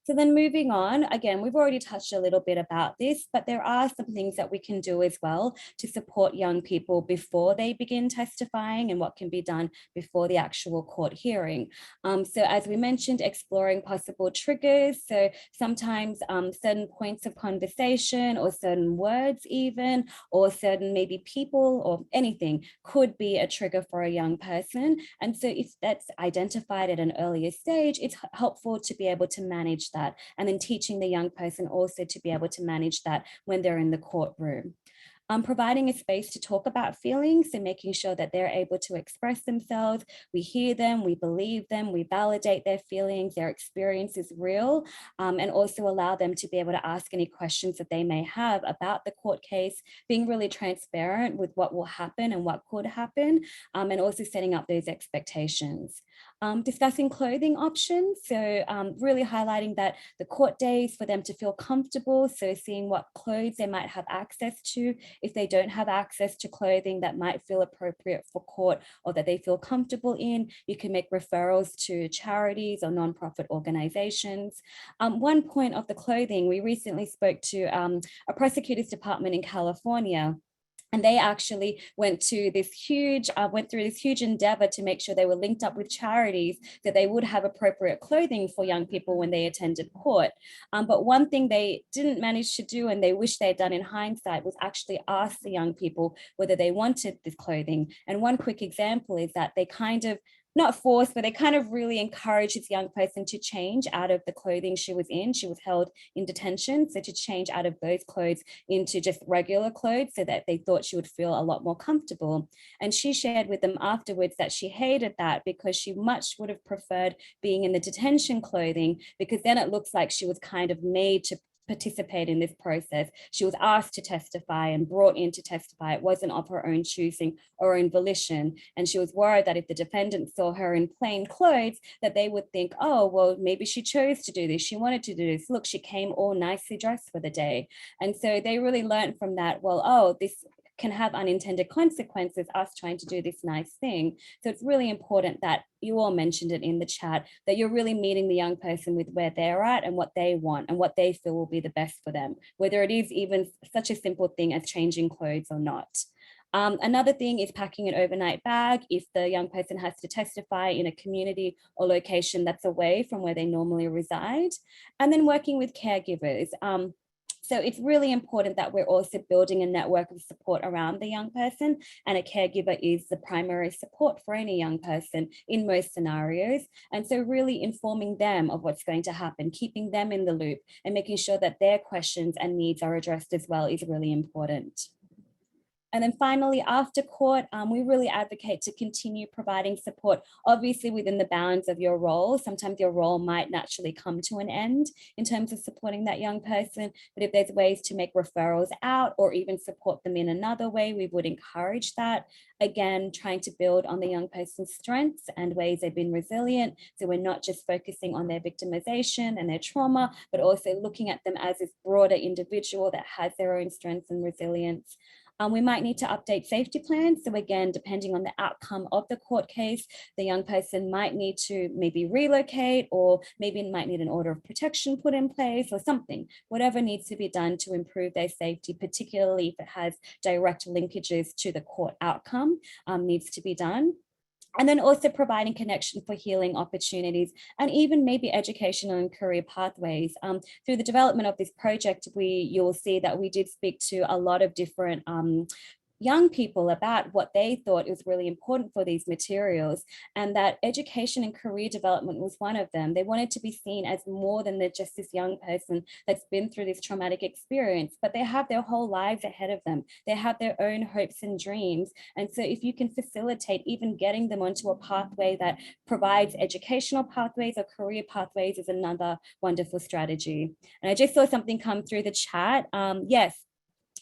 [SPEAKER 2] So then moving on, again, we've already touched a little bit about this, but there are some things that we can do as well to support young people before they begin testifying and what can be done before the actual court hearing. So as we mentioned, exploring possible triggers. So sometimes certain points of conversation or certain words even, or certain maybe people or anything could be a trigger for a young person. And so if that's identified at an earlier stage, it's helpful to be able to manage that, and then teaching the young person also to be able to manage that when they're in the courtroom. Providing a space to talk about feelings and making sure that they're able to express themselves. We hear them, we believe them, we validate their feelings, their experience is real, and also allow them to be able to ask any questions that they may have about the court case, being really transparent with what will happen and what could happen, and also setting up those expectations. Discussing clothing options, so really highlighting that the court days for them to feel comfortable, so seeing what clothes they might have access to. If they don't have access to clothing that might feel appropriate for court or that they feel comfortable in, you can make referrals to charities or nonprofit organizations. One point of the clothing, we recently spoke to a prosecutor's department in California, and they actually went through this huge endeavor to make sure they were linked up with charities that they would have appropriate clothing for young people when they attended court. But one thing they didn't manage to do, and they wish they had done in hindsight, was actually ask the young people whether they wanted this clothing. And one quick example is that they kind of, not forced, but they kind of really encouraged this young person to change out of the clothing she was in. She was held in detention, so to change out of those clothes into just regular clothes so that they thought she would feel a lot more comfortable. And she shared with them afterwards that she hated that because she much would have preferred being in the detention clothing, because then it looks like she was kind of made to participate in this process. She was asked to testify and brought in to testify. It wasn't of her own choosing or own volition. And she was worried that if the defendant saw her in plain clothes, that they would think, oh, well, maybe she chose to do this. She wanted to do this. Look, she came all nicely dressed for the day. And so they really learned from that, well, oh, this can have unintended consequences, us trying to do this nice thing. So it's really important that you all mentioned it in the chat, that you're really meeting the young person with where they're at and what they want and what they feel will be the best for them, whether it is even such a simple thing as changing clothes or not. Another thing is packing an overnight bag if the young person has to testify in a community or location that's away from where they normally reside. And then working with caregivers. So it's really important that we're also building a network of support around the young person, and a caregiver is the primary support for any young person in most scenarios. And so really informing them of what's going to happen, keeping them in the loop, and making sure that their questions and needs are addressed as well is really important. And then finally, after court, we really advocate to continue providing support, obviously within the bounds of your role. Sometimes your role might naturally come to an end in terms of supporting that young person, but if there's ways to make referrals out or even support them in another way, we would encourage that. Again, trying to build on the young person's strengths and ways they've been resilient. So we're not just focusing on their victimization and their trauma, but also looking at them as this broader individual that has their own strengths and resilience. We might need to update safety plans. So again, depending on the outcome of the court case, the young person might need to maybe relocate, or maybe might need an order of protection put in place or something, whatever needs to be done to improve their safety, particularly if it has direct linkages to the court outcome, needs to be done. And then also providing connection for healing opportunities and even maybe educational and career pathways. Through the development of this project, you'll see that we did speak to a lot of different young people about what they thought was really important for these materials, and that education and career development was one of them. They wanted to be seen as more than just this young person that's been through this traumatic experience, but they have their whole lives ahead of them. They have their own hopes and dreams. And so if you can facilitate even getting them onto a pathway that provides educational pathways or career pathways is another wonderful strategy. And I just saw something come through the chat. Yes,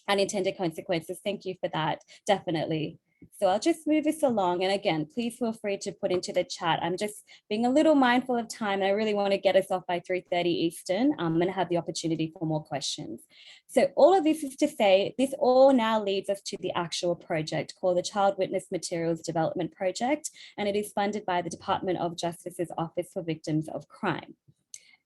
[SPEAKER 2] unintended consequences. Thank you for that, definitely. So I'll just move this along. And again, please feel free to put into the chat. I'm just being a little mindful of time, and I really want to get us off by 3:30 Eastern and have the opportunity for more questions. So all of this is to say, this all now leads us to the actual project called the Child Witness Materials Development Project, and it is funded by the Department of Justice's Office for Victims of Crime.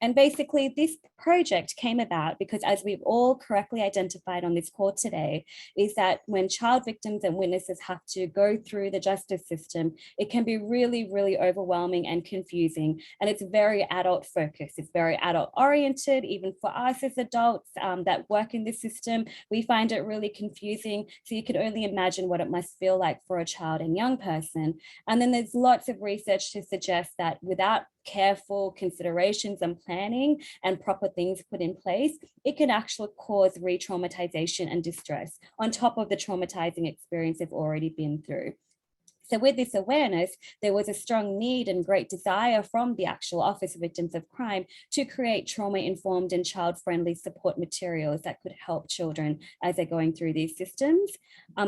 [SPEAKER 2] And basically this project came about because, as we've all correctly identified on this call today, is that when child victims and witnesses have to go through the justice system, it can be really, really overwhelming and confusing. And it's very adult focused. It's very adult oriented. Even for us as adults that work in this system, we find it really confusing. So you can only imagine what it must feel like for a child and young person. And then there's lots of research to suggest that without careful considerations and planning and proper things put in place, it can actually cause re-traumatization and distress on top of the traumatizing experience they've already been through. So with this awareness, there was a strong need and great desire from the actual Office of Victims of Crime to create trauma-informed and child-friendly support materials that could help children as they're going through these systems.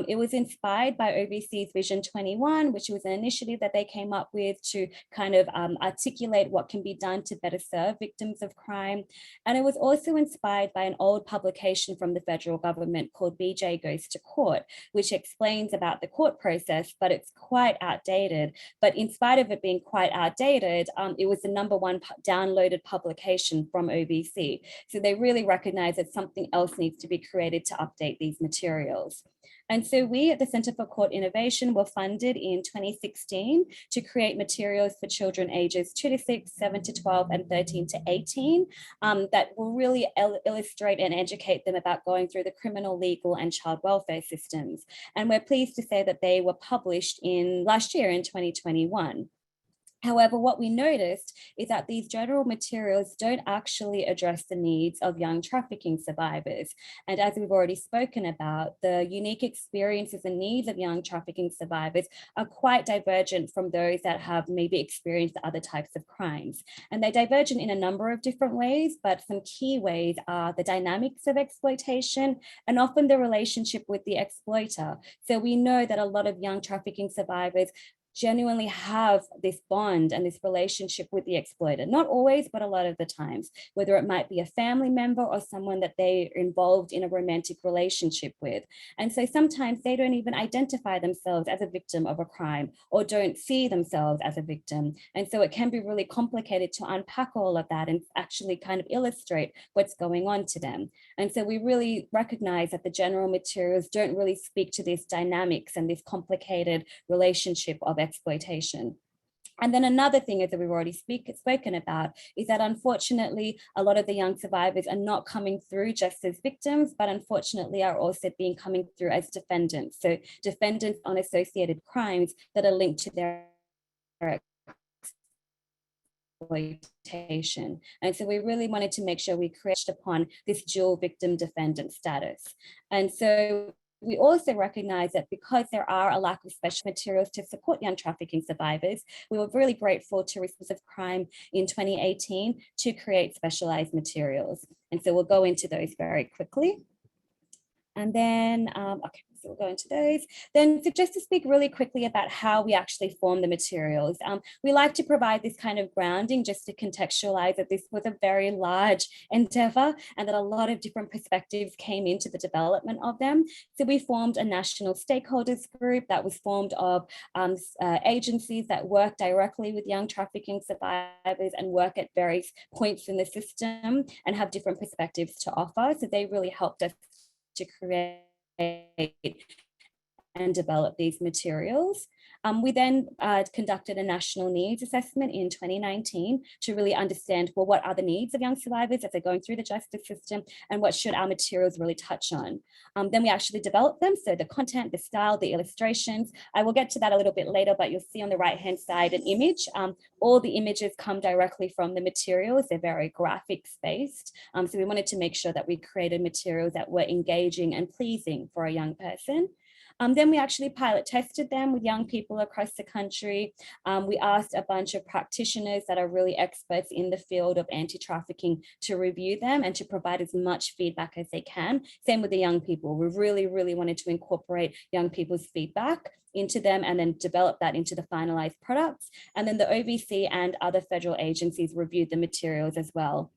[SPEAKER 2] It was inspired by OVC's Vision 21, which was an initiative that they came up with to kind of articulate what can be done to better serve victims of crime. And it was also inspired by an old publication from the federal government called BJ Goes to Court, which explains about the court process, but it's quite outdated. But in spite of it being quite outdated, it was the #1 downloaded publication from OVC. So they really recognize that something else needs to be created to update these materials. And so we at the Center for Court Innovation were funded in 2016 to create materials for children ages 2 to 6, 7 to 12, and 13 to 18 that will really illustrate and educate them about going through the criminal, legal, and child welfare systems. And we're pleased to say that they were published last year in 2021. However, what we noticed is that these general materials don't actually address the needs of young trafficking survivors. And as we've already spoken about, the unique experiences and needs of young trafficking survivors are quite divergent from those that have maybe experienced other types of crimes. And they're divergent in a number of different ways, but some key ways are the dynamics of exploitation and often the relationship with the exploiter. So we know that a lot of young trafficking survivors genuinely have this bond and this relationship with the exploiter. Not always, but a lot of the times, whether it might be a family member or someone that they're involved in a romantic relationship with. And so sometimes they don't even identify themselves as a victim of a crime or don't see themselves as a victim. And so it can be really complicated to unpack all of that and actually kind of illustrate what's going on to them. And so we really recognize that the general materials don't really speak to this dynamics and this complicated relationship of exploitation. And then another thing is that we've already spoken about is that unfortunately, a lot of the young survivors are not coming through just as victims, but unfortunately are also coming through as defendants. So defendants on associated crimes that are linked to their exploitation. And so we really wanted to make sure we created upon this dual victim defendant status. And so we also recognize that because there are a lack of special materials to support young trafficking survivors, we were really grateful to Victims of Crime in 2018 to create specialized materials. And so we'll go into those very quickly. And then, okay, So we'll go into those. Then, so just to speak really quickly about how we actually form the materials, we like to provide this kind of grounding just to contextualize that this was a very large endeavor and that a lot of different perspectives came into the development of them. So we formed a national stakeholders group that was formed of agencies that work directly with young trafficking survivors and work at various points in the system and have different perspectives to offer. So they really helped us to create and develop these materials. We then conducted a national needs assessment in 2019 to really understand, well, what are the needs of young survivors as they're going through the justice system and what should our materials really touch on. Then we actually developed them. So the content, the style, the illustrations, I will get to that a little bit later, but you'll see on the right-hand side an image. All the images come directly from the materials. They're very graphics based. So we wanted to make sure that we created materials that were engaging and pleasing for a young person. Then we actually pilot tested them with young people across the country. We asked a bunch of practitioners that are really experts in the field of anti-trafficking to review them and to provide as much feedback as they can. Same with the young people. We really wanted to incorporate young people's feedback into them and then develop that into the finalized products. And then the OVC and other federal agencies reviewed the materials as well,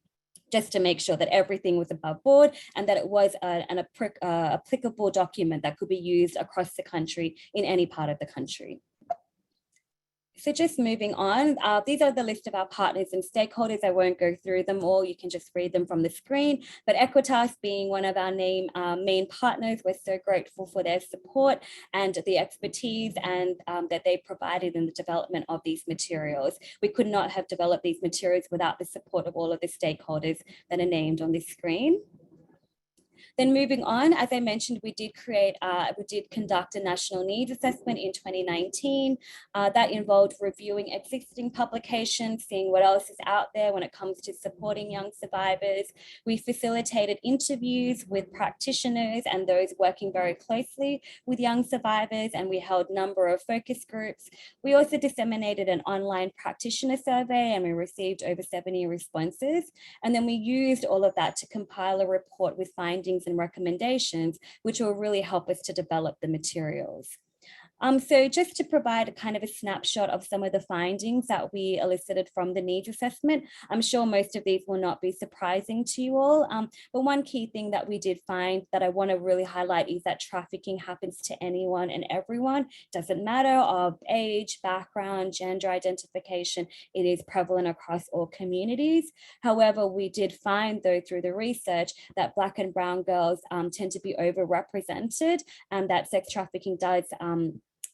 [SPEAKER 2] just to make sure that everything was above board and that it was an applicable document that could be used across the country in any part of the country. So just moving on, these are the list of our partners and stakeholders. I won't go through them all. You can just read them from the screen. But AEquitas being one of our main partners, we're so grateful for their support and the expertise and that they provided in the development of these materials. We could not have developed these materials without the support of all of the stakeholders that are named on this screen. Then moving on, as I mentioned, we did conduct a national needs assessment in 2019. That involved reviewing existing publications, seeing what else is out there when it comes to supporting young survivors. We facilitated interviews with practitioners and those working very closely with young survivors, and we held a number of focus groups. We also disseminated an online practitioner survey and we received over 70 responses. And then we used all of that to compile a report with findings and recommendations, which will really help us to develop the materials. So just to provide a kind of a snapshot of some of the findings that we elicited from the needs assessment, I'm sure most of these will not be surprising to you all, but one key thing that we did find that I want to really highlight is that trafficking happens to anyone and everyone. Doesn't matter of age, background, gender identification, it is prevalent across all communities. However, we did find though through the research that Black and brown girls tend to be overrepresented and that sex trafficking does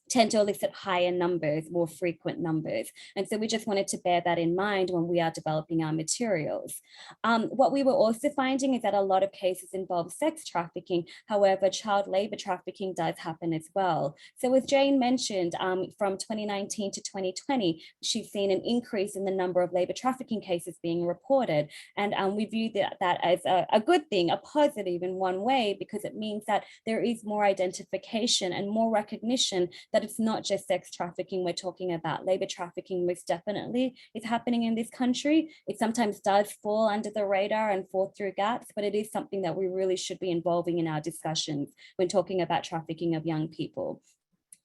[SPEAKER 2] tend to elicit higher numbers, more frequent numbers. And so we just wanted to bear that in mind when we are developing our materials. What we were also finding is that a lot of cases involve sex trafficking. However, child labor trafficking does happen as well. So as Jane mentioned, from 2019 to 2020, she's seen an increase in the number of labor trafficking cases being reported. And we view that as a good thing, a positive in one way, because it means that there is more identification and more recognition that it's not just sex trafficking we're talking about. Labor trafficking most definitely is happening in this country. It sometimes does fall under the radar and fall through gaps, but it is something that we really should be involving in our discussions when talking about trafficking of young people.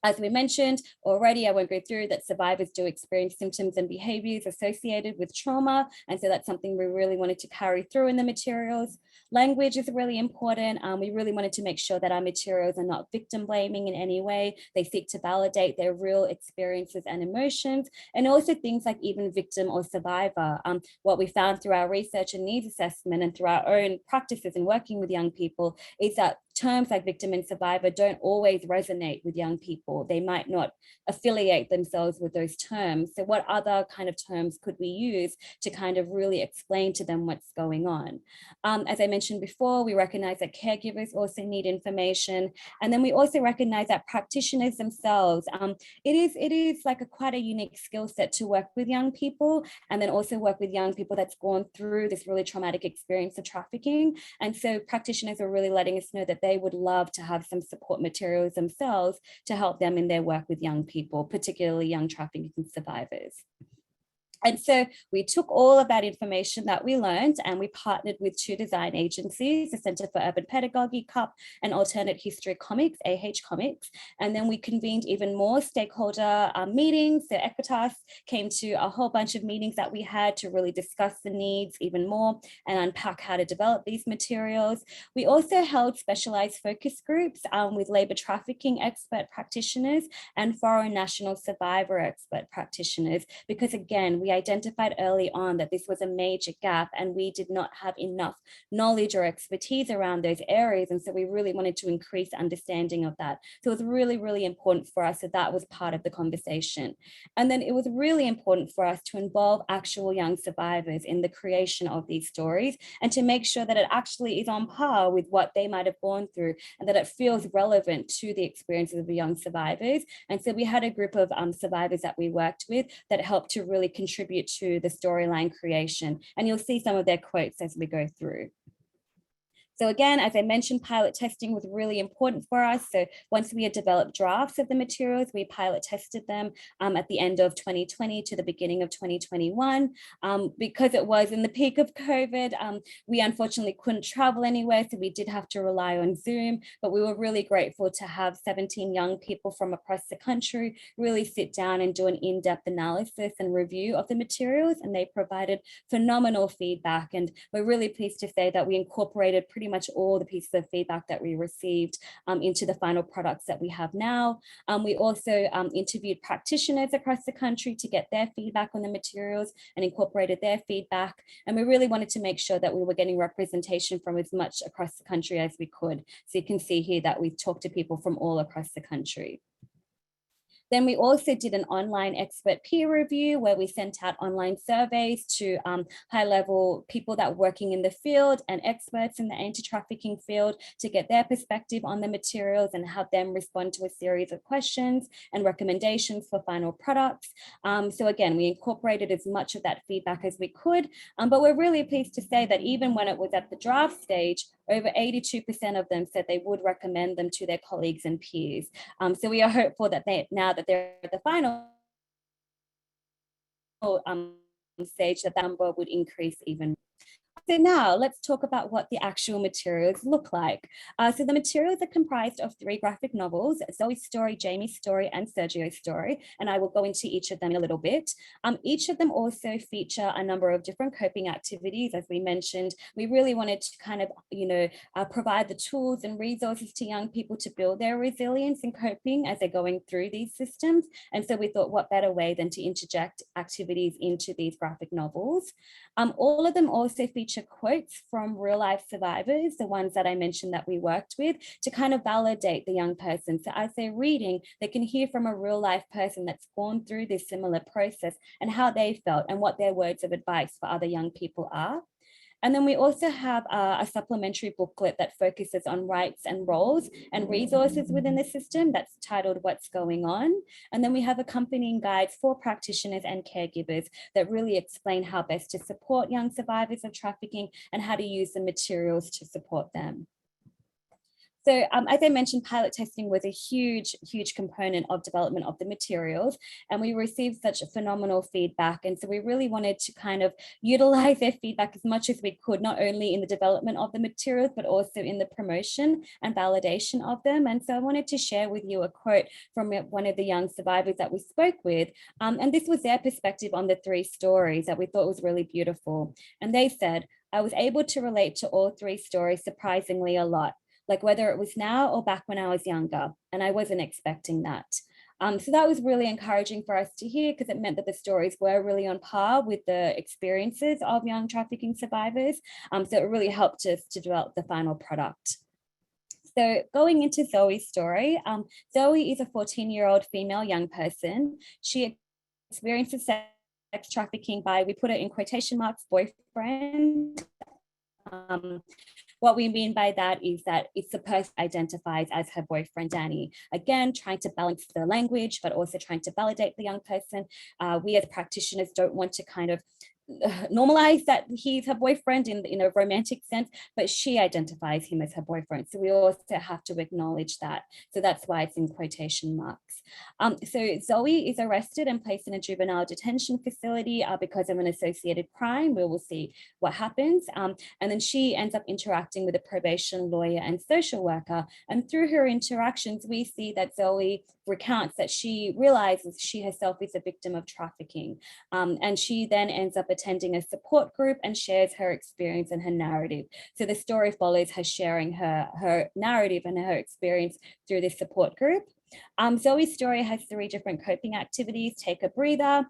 [SPEAKER 2] As we mentioned already, I won't go through that survivors do experience symptoms and behaviors associated with trauma. And so that's something we really wanted to carry through in the materials. Language is really important. We really wanted to make sure that our materials are not victim blaming in any way. They seek to validate their real experiences and emotions, and also things like even victim or survivor. What we found through our research and needs assessment and through our own practices in working with young people is that terms like victim and survivor don't always resonate with young people. They might not affiliate themselves with those terms. So what other kind of terms could we use to kind of really explain to them what's going on? As I mentioned before, we recognize that caregivers also need information. And then we also recognize that practitioners themselves, it is like quite a unique skill set to work with young people and then also work with young people that's gone through this really traumatic experience of trafficking. And so practitioners are really letting us know that they would love to have some support materials themselves to help them in their work with young people, particularly young trafficking survivors. And so we took all of that information that we learned and we partnered with two design agencies, the Center for Urban Pedagogy, CUP, and Alternate History Comics, Comics. And then we convened even more stakeholder meetings. So AEquitas came to a whole bunch of meetings that we had to really discuss the needs even more and unpack how to develop these materials. We also held specialized focus groups with labor trafficking expert practitioners and foreign national survivor expert practitioners, because again, we identified early on that this was a major gap and we did not have enough knowledge or expertise around those areas. And so we really wanted to increase understanding of that. So it was really, really important for us that that was part of the conversation. And then it was really important for us to involve actual young survivors in the creation of these stories and to make sure that it actually is on par with what they might have gone through and that it feels relevant to the experiences of the young survivors. And so we had a group of survivors that we worked with that helped to really contribute to the storyline creation. And you'll see some of their quotes as we go through. So again, as I mentioned, pilot testing was really important for us. So once we had developed drafts of the materials, we pilot tested them at the end of 2020 to the beginning of 2021. Because it was in the peak of COVID, we unfortunately couldn't travel anywhere, so we did have to rely on Zoom, but we were really grateful to have 17 young people from across the country really sit down and do an in-depth analysis and review of the materials, and they provided phenomenal feedback. And we're really pleased to say that we incorporated pretty much all the pieces of feedback that we received into the final products that we have now. We also interviewed practitioners across the country to get their feedback on the materials and incorporated their feedback. And we really wanted to make sure that we were getting representation from as much across the country as we could. So you can see here that we've talked to people from all across the country. Then we also did an online expert peer review where we sent out online surveys to high-level people that are working in the field and experts in the anti-trafficking field to get their perspective on the materials and have them respond to a series of questions and recommendations for final products. So again, we incorporated as much of that feedback as we could, but we're really pleased to say that even when it was at the draft stage, over 82% of them said they would recommend them to their colleagues and peers. So we are hopeful that now that they're at the final stage, that number would increase even. So now let's talk about what the actual materials look like. So the materials are comprised of 3 graphic novels, Zoe's story, Jamie's story, and Sergio's story, and I will go into each of them in a little bit. Each of them also feature a number of different coping activities. As we mentioned, we really wanted to kind of, provide the tools and resources to young people to build their resilience and coping as they're going through these systems. And so we thought, what better way than to interject activities into these graphic novels. All of them also feature quotes from real life survivors, the ones that I mentioned that we worked with, to kind of validate the young person. So as they're reading, they can hear from a real life person that's gone through this similar process and how they felt and what their words of advice for other young people are. And then we also have a supplementary booklet that focuses on rights and roles and resources within the system that's titled What's Going On. And then we have accompanying guides for practitioners and caregivers that really explain how best to support young survivors of trafficking and how to use the materials to support them. So as I mentioned, pilot testing was a huge, huge component of development of the materials, and we received such phenomenal feedback. And so we really wanted to kind of utilize their feedback as much as we could, not only in the development of the materials, but also in the promotion and validation of them. And so I wanted to share with you a quote from one of the young survivors that we spoke with. And this was their perspective on the 3 stories that we thought was really beautiful. And they said, "I was able to relate to all 3 stories surprisingly a lot, like whether it was now or back when I was younger, and I wasn't expecting that." So that was really encouraging for us to hear, because it meant that the stories were really on par with the experiences of young trafficking survivors. So it really helped us to develop the final product. So going into Zoe's story, Zoe is a 14-year-old female young person. She experiences sex trafficking by, we put it in quotation marks, boyfriend. What we mean by that is that it's the person identifies as her boyfriend, Danny. Again, trying to balance the language, but also trying to validate the young person. We as practitioners don't want to kind of normalize that he's her boyfriend in a romantic sense, but she identifies him as her boyfriend. So we also have to acknowledge that. So that's why it's in quotation marks. So Zoe is arrested and placed in a juvenile detention facility because of an associated crime. We will see what happens. And then she ends up interacting with a probation lawyer and social worker. And through her interactions, we see that Zoe recounts that she realizes she herself is a victim of trafficking. And she then ends up attending a support group and shares her experience and her narrative. So the story follows her sharing her narrative and her experience through this support group. Zoe's story has 3 different coping activities: take a breather,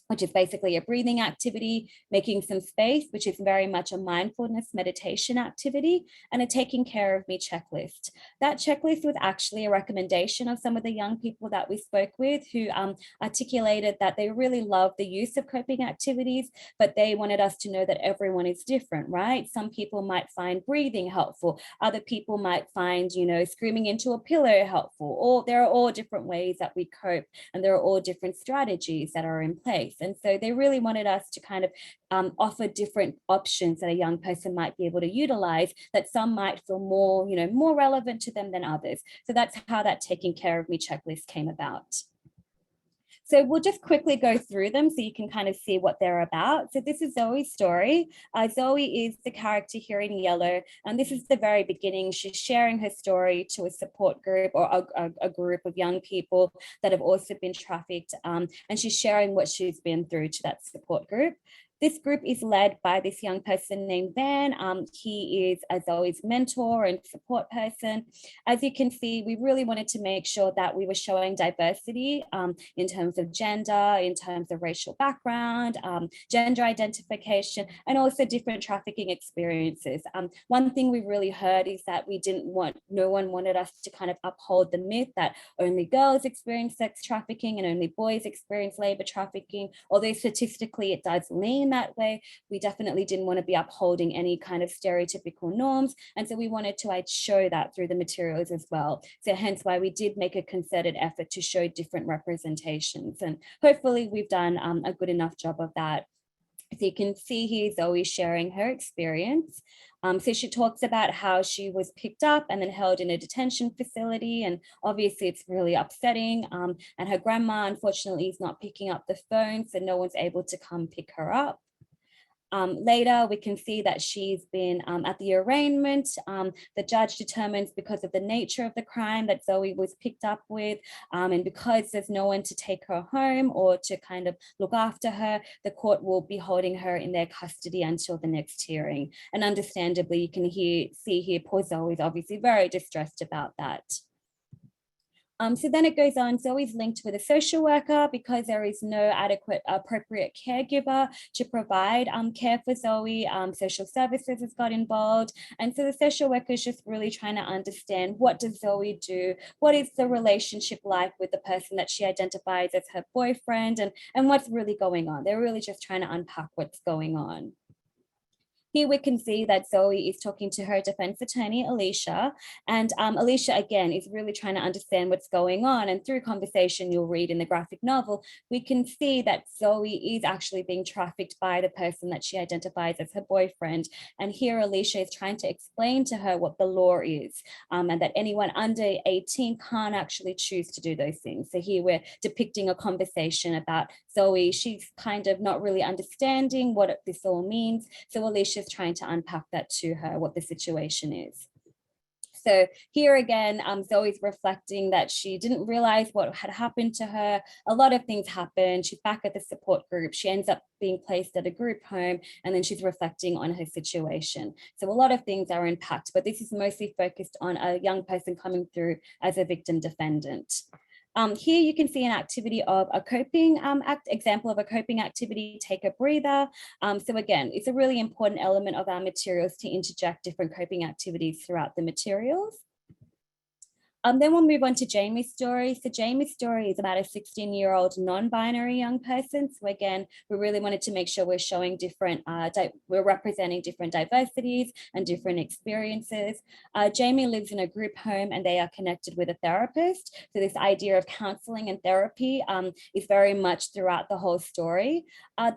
[SPEAKER 2] which is basically a breathing activity, making some space, which is very much a mindfulness meditation activity, and a taking care of me checklist. That checklist was actually a recommendation of some of the young people that we spoke with, who articulated that they really love the use of coping activities, but they wanted us to know that everyone is different, right? Some people might find breathing helpful. Other people might find, screaming into a pillow helpful, or there are all different ways that we cope, and there are all different strategies that are in place. And so they really wanted us to kind of offer different options that a young person might be able to utilize, that some might feel more relevant to them than others. So that's how that taking care of me checklist came about. So we'll just quickly go through them so you can kind of see what they're about. So this is Zoe's story. Zoe is the character here in yellow, and this is the very beginning. She's sharing her story to a support group, or a group of young people that have also been trafficked, and she's sharing what she's been through to that support group. This group is led by this young person named Van. He is Zoe's mentor and support person. As you can see, we really wanted to make sure that we were showing diversity in terms of gender, in terms of racial background, gender identification, and also different trafficking experiences. One thing we really heard is that no one wanted us to kind of uphold the myth that only girls experience sex trafficking and only boys experience labor trafficking, although statistically it does lean that way. We definitely didn't want to be upholding any kind of stereotypical norms, and so we wanted to show that through the materials as well. So hence why we did make a concerted effort to show different representations, and hopefully we've done a good enough job of that. So you can see here Zoe sharing her experience. So she talks about how she was picked up and then held in a detention facility, and obviously it's really upsetting. And her grandma, unfortunately, is not picking up the phone, so no one's able to come pick her up. Later, we can see that she's been at the arraignment. The judge determines, because of the nature of the crime that Zoe was picked up with, and because there's no one to take her home or to kind of look after her, the court will be holding her in their custody until the next hearing. And understandably, you can see here, poor Zoe is obviously very distressed about that. So then it goes on, Zoe's linked with a social worker because there is no adequate appropriate caregiver to provide care for Zoe. Social services has got involved. And so the social worker is just really trying to understand, what does Zoe do? What is the relationship like with the person that she identifies as her boyfriend, and what's really going on? They're really just trying to unpack what's going on. Here we can see that Zoe is talking to her defense attorney, Alicia, and Alicia, again, is really trying to understand what's going on. And through conversation you'll read in the graphic novel, we can see that Zoe is actually being trafficked by the person that she identifies as her boyfriend. And here Alicia is trying to explain to her what the law is, and that anyone under 18 can't actually choose to do those things. So here we're depicting a conversation about Zoe. She's kind of not really understanding what this all means. So Alicia's trying to unpack that to her, what the situation is. So here again, Zoe's reflecting that she didn't realize what had happened to her. A lot of things happened. She's back at the support group. She ends up being placed at a group home, and then she's reflecting on her situation. So a lot of things are unpacked, but this is mostly focused on a young person coming through as a victim defendant. Here you can see an activity of a coping example of a coping activity, take a breather. So again, it's a really important element of our materials to interject different coping activities throughout the materials. Then we'll move on to Jamie's story. So Jamie's story is about a 16-year-old non-binary young person. So again, we really wanted to make sure we're showing different, we're representing different diversities and different experiences. Jamie lives in a group home and they are connected with a therapist. So this idea of counseling and therapy is very much throughout the whole story.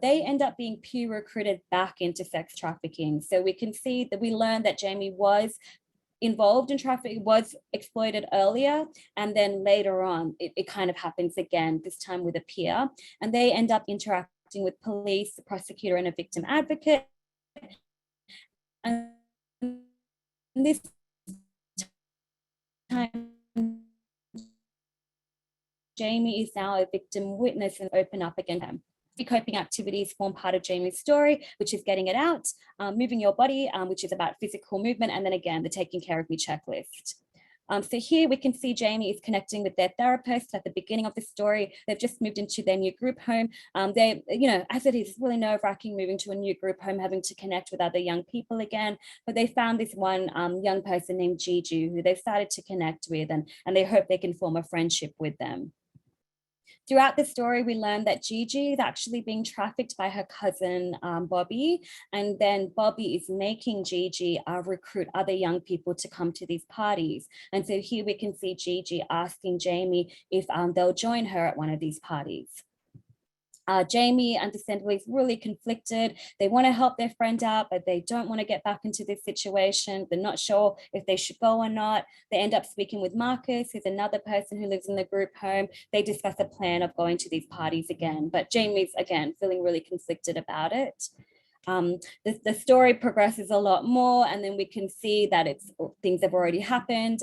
[SPEAKER 2] They end up being peer recruited back into sex trafficking. So we can see that we learned that Jamie was involved in trafficking, was exploited earlier, and then later on it kind of happens again, this time with a peer, and they end up interacting with police, the prosecutor, and a victim advocate. And this time Jamie is now a victim witness and open up against him. Coping activities form part of Jamie's story, which is getting it out, moving your body, which is about physical movement, and then again, the taking care of me checklist. So here we can see Jamie is connecting with their therapist at the beginning of the story. They've just moved into their new group home. They, as it is, it's really nerve-wracking moving to a new group home, having to connect with other young people again. But they found this one young person named Gigi, who they've started to connect with, and they hope they can form a friendship with them. Throughout the story, we learned that Gigi is actually being trafficked by her cousin, Bobby, and then Bobby is making Gigi recruit other young people to come to these parties. And so here we can see Gigi asking Jamie if they'll join her at one of these parties. Jamie, understandably, is really conflicted. They want to help their friend out, but they don't want to get back into this situation. They're not sure if they should go or not. They end up speaking with Marcus, who's another person who lives in the group home. They discuss a plan of going to these parties again, but Jamie's, again, feeling really conflicted about it. The story progresses a lot more, and then we can see that things have already happened.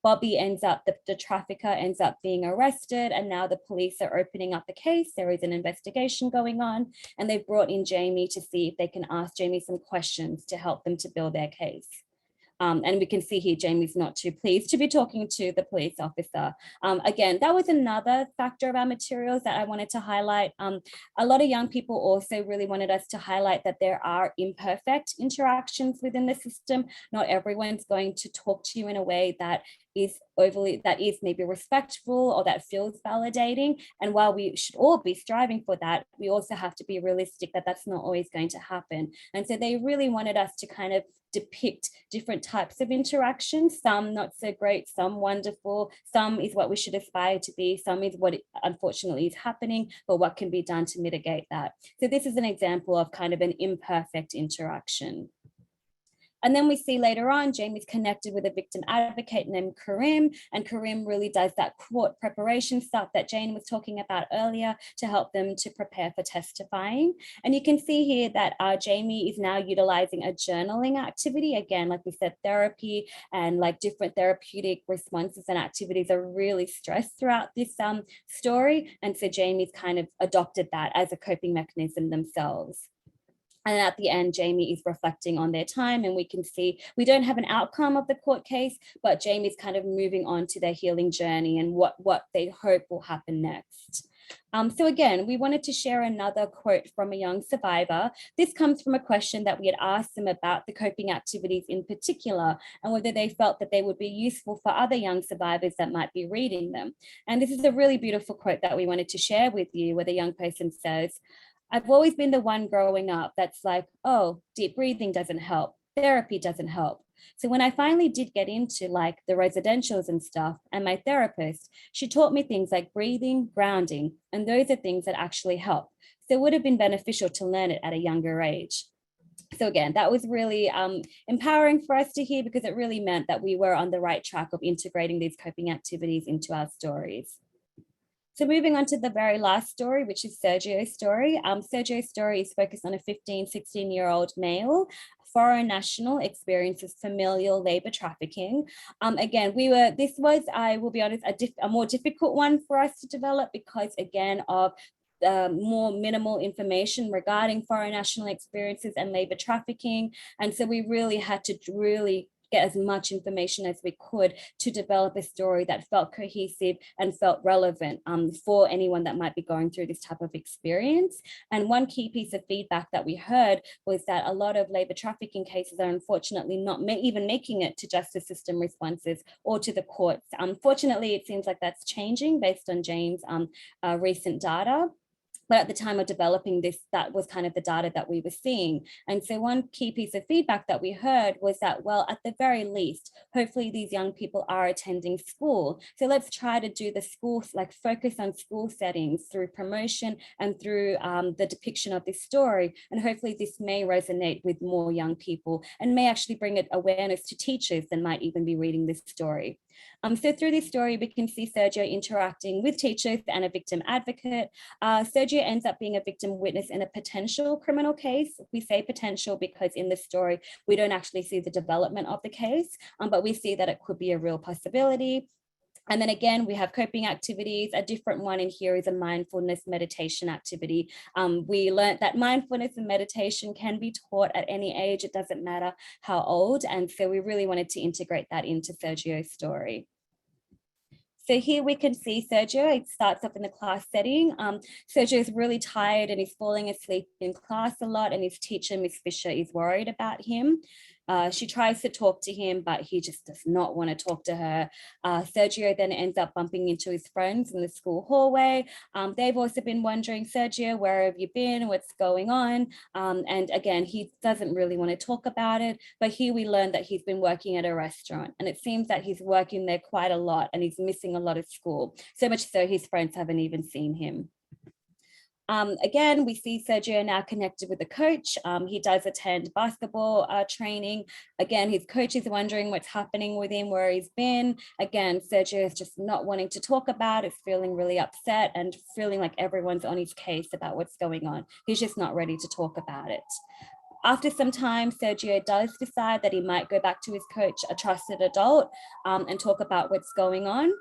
[SPEAKER 2] Bobby ends up, the trafficker ends up being arrested, and now the police are opening up the case. There is an investigation going on, and they've brought in Jamie to see if they can ask Jamie some questions to help them to build their case. And we can see here Jamie's not too pleased to be talking to the police officer. Again, that was another factor of our materials that I wanted to highlight. A lot of young people also really wanted us to highlight that there are imperfect interactions within the system. Not everyone's going to talk to you in a way that is maybe respectful or that feels validating. And while we should all be striving for that, we also have to be realistic that that's not always going to happen. And so they really wanted us to kind of depict different types of interactions, some not so great, some wonderful, some is what we should aspire to be, some is what unfortunately is happening, but what can be done to mitigate that. So this is an example of kind of an imperfect interaction. And then we see later on, Jamie's connected with a victim advocate named Karim, and Karim really does that court preparation stuff that Jane was talking about earlier to help them to prepare for testifying. And you can see here that Jamie is now utilizing a journaling activity. Again, like we said, therapy and like different therapeutic responses and activities are really stressed throughout this story. And so Jamie's kind of adopted that as a coping mechanism themselves. And at the end, Jamie is reflecting on their time, and we can see we don't have an outcome of the court case, but Jamie's kind of moving on to their healing journey and what they hope will happen next. So again, we wanted to share another quote from a young survivor. This comes from a question that we had asked them about the coping activities in particular, and whether they felt that they would be useful for other young survivors that might be reading them. And this is a really beautiful quote that we wanted to share with you, where the young person says, "I've always been the one growing up that's like, oh, deep breathing doesn't help. Therapy doesn't help. So when I finally did get into like the residentials and stuff, and my therapist, she taught me things like breathing, grounding, and those are things that actually help. So it would have been beneficial to learn it at a younger age." So again, that was really empowering for us to hear, because it really meant that we were on the right track of integrating these coping activities into our stories. So moving on to the very last story, which is Sergio's story. Sergio's story is focused on a 15, 16-year-old male, foreign national, experiences familial labor trafficking. Again, this was, I will be honest, a more difficult one for us to develop because, again, of more minimal information regarding foreign national experiences and labor trafficking. And so we really had to get as much information as we could to develop a story that felt cohesive and felt relevant for anyone that might be going through this type of experience. And one key piece of feedback that we heard was that a lot of labour trafficking cases are unfortunately not even making it to justice system responses or to the courts. Unfortunately, it seems like that's changing based on Jane's recent data. But at the time of developing this, that was kind of the data that we were seeing. And so one key piece of feedback that we heard was that, well, at the very least, hopefully these young people are attending school. So let's try to do the school, like focus on school settings through promotion and through the depiction of this story. And hopefully this may resonate with more young people and may actually bring it awareness to teachers that might even be reading this story. So through this story, we can see Sergio interacting with teachers and a victim advocate. Sergio ends up being a victim witness in a potential criminal case. We say potential because in the story, we don't actually see the development of the case, but we see that it could be a real possibility. And then again, we have coping activities. A different one in here is a mindfulness meditation activity. We learned that mindfulness and meditation can be taught at any age. It doesn't matter how old. And so we really wanted to integrate that into Sergio's story. So here we can see Sergio, it starts off in the class setting. Sergio is really tired and he's falling asleep in class a lot, and his teacher, Miss Fisher, is worried about him. She tries to talk to him, but he just does not want to talk to her. Sergio then ends up bumping into his friends in the school hallway. They've also been wondering, Sergio, where have you been? What's going on? And again, he doesn't really want to talk about it, but here we learn that he's been working at a restaurant, and it seems that he's working there quite a lot and he's missing a lot of school, so much so his friends haven't even seen him. Again, we see Sergio now connected with a coach. He does attend basketball training. Again, his coach is wondering what's happening with him, where he's been. Again, Sergio is just not wanting to talk about it, feeling really upset and feeling like everyone's on his case about what's going on. He's just not ready to talk about it. After some time, Sergio does decide that he might go back to his coach, a trusted adult, and talk about what's going on.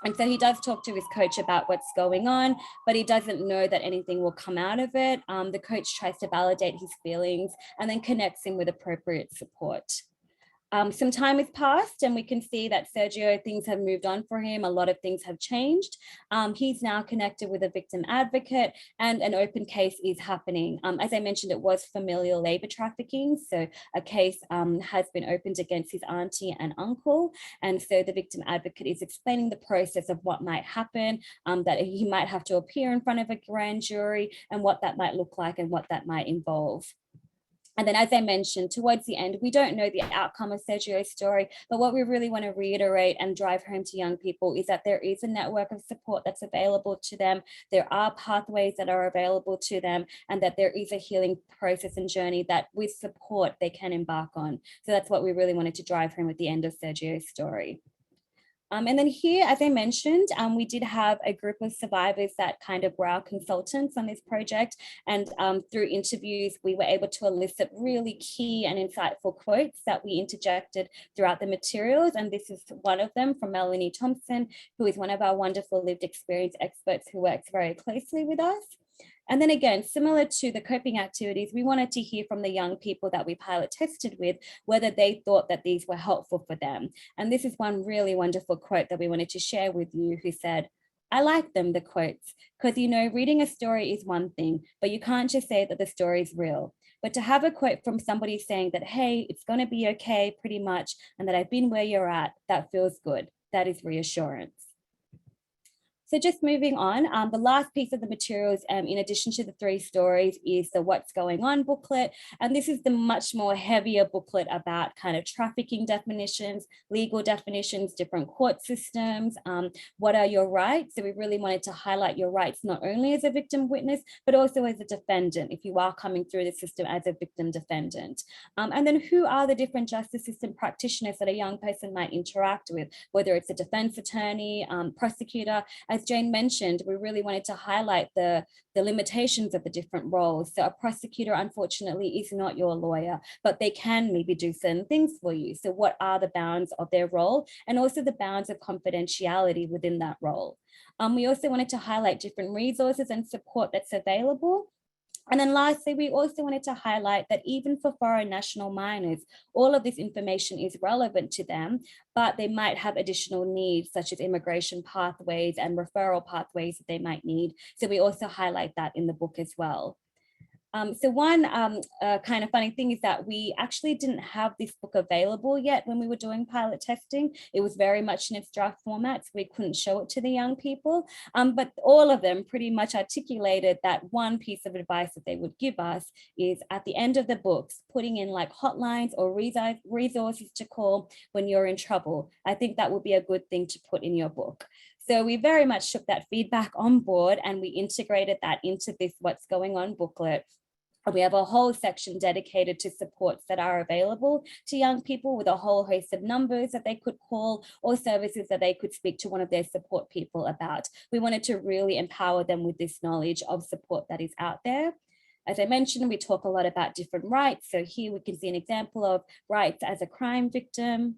[SPEAKER 2] And so he does talk to his coach about what's going on, but he doesn't know that anything will come out of it. The coach tries to validate his feelings and then connects him with appropriate support. Some time has passed and we can see that Sergio, things have moved on for him. A lot of things have changed. He's now connected with a victim advocate and an open case is happening. As I mentioned, it was familial labor trafficking. So a case has been opened against his auntie and uncle. And so the victim advocate is explaining the process of what might happen, that he might have to appear in front of a grand jury and what that might look like and what that might involve. And then, as I mentioned, towards the end, we don't know the outcome of Sergio's story, but what we really want to reiterate and drive home to young people is that there is a network of support that's available to them. There are pathways that are available to them, and that there is a healing process and journey that with support they can embark on. So that's what we really wanted to drive home at the end of Sergio's story. And then here, as I mentioned, we did have a group of survivors that kind of were our consultants on this project. And through interviews, we were able to elicit really key and insightful quotes that we interjected throughout the materials. And this is one of them from Melanie Thompson, who is one of our wonderful lived experience experts who works very closely with us. And then again, similar to the coping activities, we wanted to hear from the young people that we pilot tested with, whether they thought that these were helpful for them. And this is one really wonderful quote that we wanted to share with you, who said, "I like them, the quotes, because, you know, reading a story is one thing, but you can't just say that the story is real. But to have a quote from somebody saying that, hey, it's going to be okay, pretty much, and that I've been where you're at, that feels good. That is reassurance." So just moving on, the last piece of the materials, in addition to the 3 stories, is the What's Going On booklet. And this is the much more heavier booklet about kind of trafficking definitions, legal definitions, different court systems, what are your rights. So we really wanted to highlight your rights, not only as a victim witness, but also as a defendant, if you are coming through the system as a victim defendant. And then who are the different justice system practitioners that a young person might interact with, whether it's a defense attorney, prosecutor. As Jane mentioned, we really wanted to highlight the limitations of the different roles. So a prosecutor, unfortunately, is not your lawyer, but they can maybe do certain things for you. So what are the bounds of their role, and also the bounds of confidentiality within that role? We also wanted to highlight different resources and support that's available. And then lastly, we also wanted to highlight that even for foreign national minors, all of this information is relevant to them, but they might have additional needs such as immigration pathways and referral pathways that they might need. So we also highlight that in the book as well. So one kind of funny thing is that we actually didn't have this book available yet when we were doing pilot testing. It was very much in its draft format, so we couldn't show it to the young people. But all of them pretty much articulated that one piece of advice that they would give us is at the end of the books, putting in like hotlines or resources to call when you're in trouble. I think that would be a good thing to put in your book. So we very much took that feedback on board and we integrated that into this What's Going On booklet. We have a whole section dedicated to supports that are available to young people with a whole host of numbers that they could call or services that they could speak to one of their support people about. We wanted to really empower them with this knowledge of support that is out there. As I mentioned, we talk a lot about different rights. So here we can see an example of rights as a crime victim.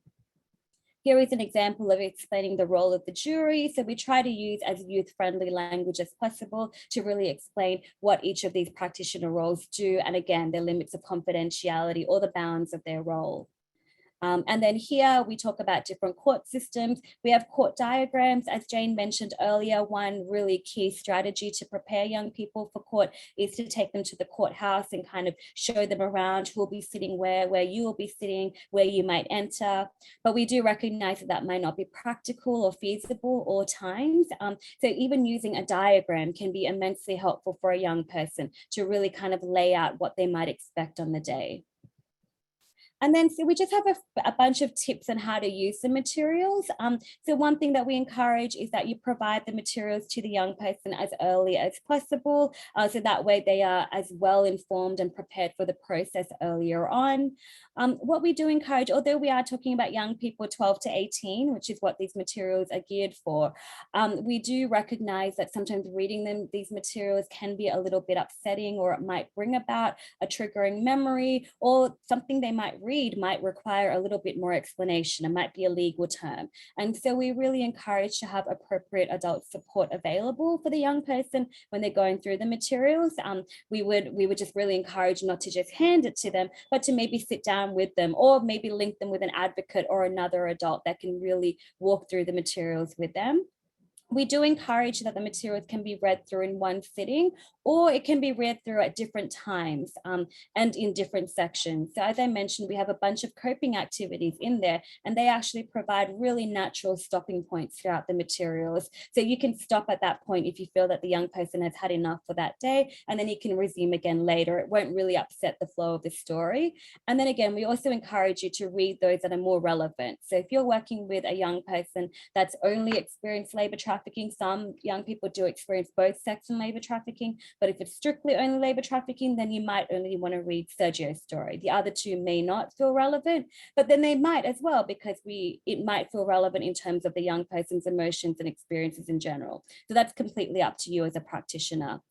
[SPEAKER 2] Here is an example of explaining the role of the jury. So we try to use as youth-friendly language as possible to really explain what each of these practitioner roles do. And again, the limits of confidentiality or the bounds of their role. And then here we talk about different court systems. We have court diagrams, as Jane mentioned earlier. One really key strategy to prepare young people for court is to take them to the courthouse and kind of show them around who will be sitting where you will be sitting, where you might enter. But we do recognize that that might not be practical or feasible all times. So even using a diagram can be immensely helpful for a young person to really kind of lay out what they might expect on the day. And then so we just have a bunch of tips on how to use the materials. So one thing that we encourage is that you provide the materials to the young person as early as possible. So that way they are as well informed and prepared for the process earlier on. What we do encourage, although we are talking about young people 12 to 18, which is what these materials are geared for, we do recognize that sometimes reading these materials can be a little bit upsetting, or it might bring about a triggering memory, or something they might read might require a little bit more explanation. It might be a legal term. And so we really encourage to have appropriate adult support available for the young person when they're going through the materials. We would just really encourage not to just hand it to them, but to maybe sit down with them, or maybe link them with an advocate or another adult that can really walk through the materials with them. We do encourage that the materials can be read through in one sitting, or it can be read through at different times and in different sections. So as I mentioned, we have a bunch of coping activities in there, and they actually provide really natural stopping points throughout the materials. So you can stop at that point if you feel that the young person has had enough for that day, and then you can resume again later. It won't really upset the flow of the story. And then again, we also encourage you to read those that are more relevant. So if you're working with a young person that's only experienced labor trafficking, some young people do experience both sex and labor trafficking, but if it's strictly only labor trafficking, then you might only want to read Sergio's story. The other two may not feel relevant, but then they might as well, because it might feel relevant in terms of the young person's emotions and experiences in general. So that's completely up to you as a practitioner.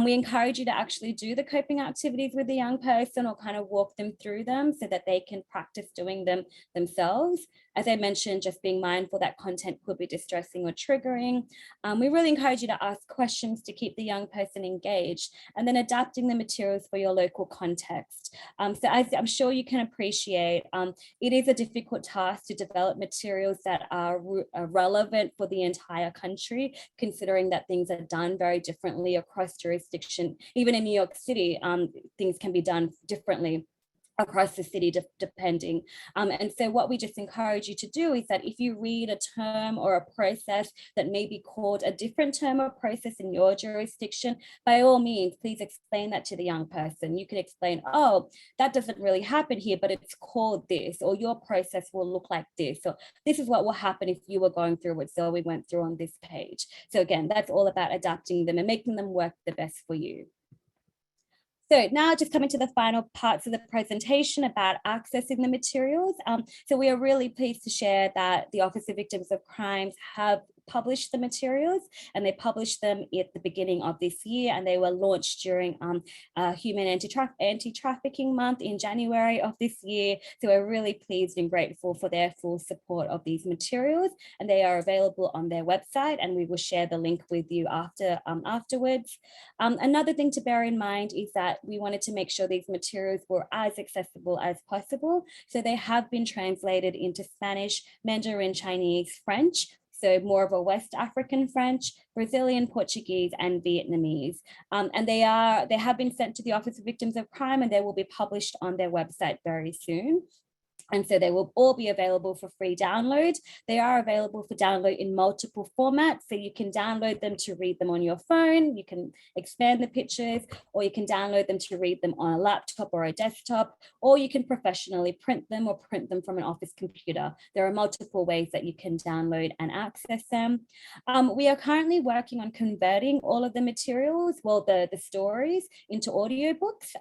[SPEAKER 2] We encourage you to actually do the coping activities with the young person, or kind of walk them through them so that they can practice doing them themselves. As I mentioned, just being mindful that content could be distressing or triggering. We really encourage you to ask questions to keep the young person engaged, and then adapting the materials for your local context. So as I'm sure you can appreciate, it is a difficult task to develop materials that are relevant for the entire country, considering that things are done very differently across jurisdiction. Even in New York City, things can be done differently across the city depending. And so what we just encourage you to do is that if you read a term or a process that may be called a different term or process in your jurisdiction, by all means, please explain that to the young person. You can explain, oh, that doesn't really happen here, but it's called this, or your process will look like this, or this is what will happen if you were going through what Zoe went through on this page. So again, that's all about adapting them and making them work the best for you. So now just coming to the final parts of the presentation about accessing the materials. So we are really pleased to share that the Office of Victims of Crimes have publish the materials, and they published them at the beginning of this year, and they were launched during Human Anti-Trafficking Month in January of this year. So we're really pleased and grateful for their full support of these materials, and they are available on their website, and we will share the link with you afterwards. Another thing to bear in mind is that we wanted to make sure these materials were as accessible as possible. So they have been translated into Spanish, Mandarin, Chinese, French, so more of a West African French, Brazilian, Portuguese, and Vietnamese. And they have been sent to the Office of Victims of Crime, and they will be published on their website very soon. And so they will all be available for free download. They are available for download in multiple formats. So you can download them to read them on your phone. You can expand the pictures, or you can download them to read them on a laptop or a desktop, or you can professionally print them or print them from an office computer. There are multiple ways that you can download and access them. We are currently working on converting all of the materials, well, the stories, into audiobooks.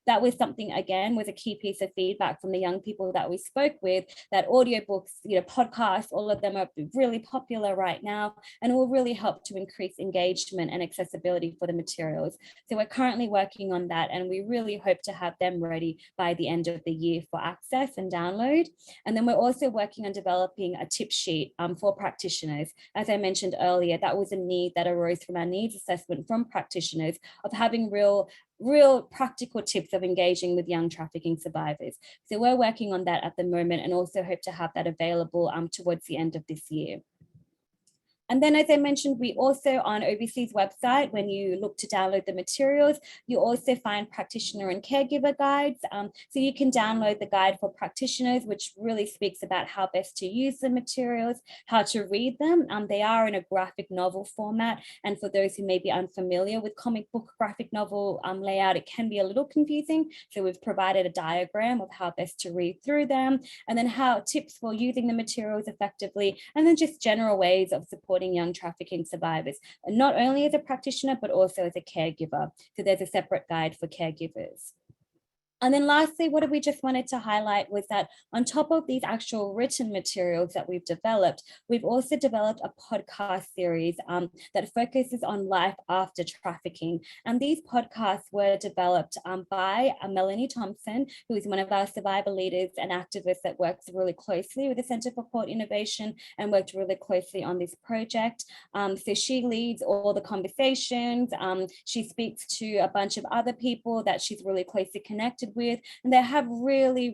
[SPEAKER 2] That was something, again, was a key piece of feedback from the young people that we spoke with, that audiobooks, podcasts, all of them are really popular right now, and will really help to increase engagement and accessibility for the materials. So we're currently working on that, and we really hope to have them ready by the end of the year for access and download. And then we're also working on developing a tip sheet for practitioners. As I mentioned earlier, that was a need that arose from our needs assessment from practitioners of having real practical tips of engaging with young trafficking survivors. So we're working on that at the moment, and also hope to have that available towards the end of this year. And then, as I mentioned, we also on OVC's website, when you look to download the materials, you also find practitioner and caregiver guides. So you can download the guide for practitioners, which really speaks about how best to use the materials, how to read them. They are in a graphic novel format. And for those who may be unfamiliar with comic book graphic novel layout, it can be a little confusing. So we've provided a diagram of how best to read through them, and then how tips for using the materials effectively, and then just general ways of supporting young trafficking survivors, and not only as a practitioner, but also as a caregiver. So there's a separate guide for caregivers. And then lastly, what we just wanted to highlight was that on top of these actual written materials that we've developed, we've also developed a podcast series that focuses on life after trafficking. And these podcasts were developed by Melanie Thompson, who is one of our survivor leaders and activists that works really closely with the Center for Court Innovation and worked really closely on this project. So she leads all the conversations. She speaks to a bunch of other people that she's really closely connected with, and they have really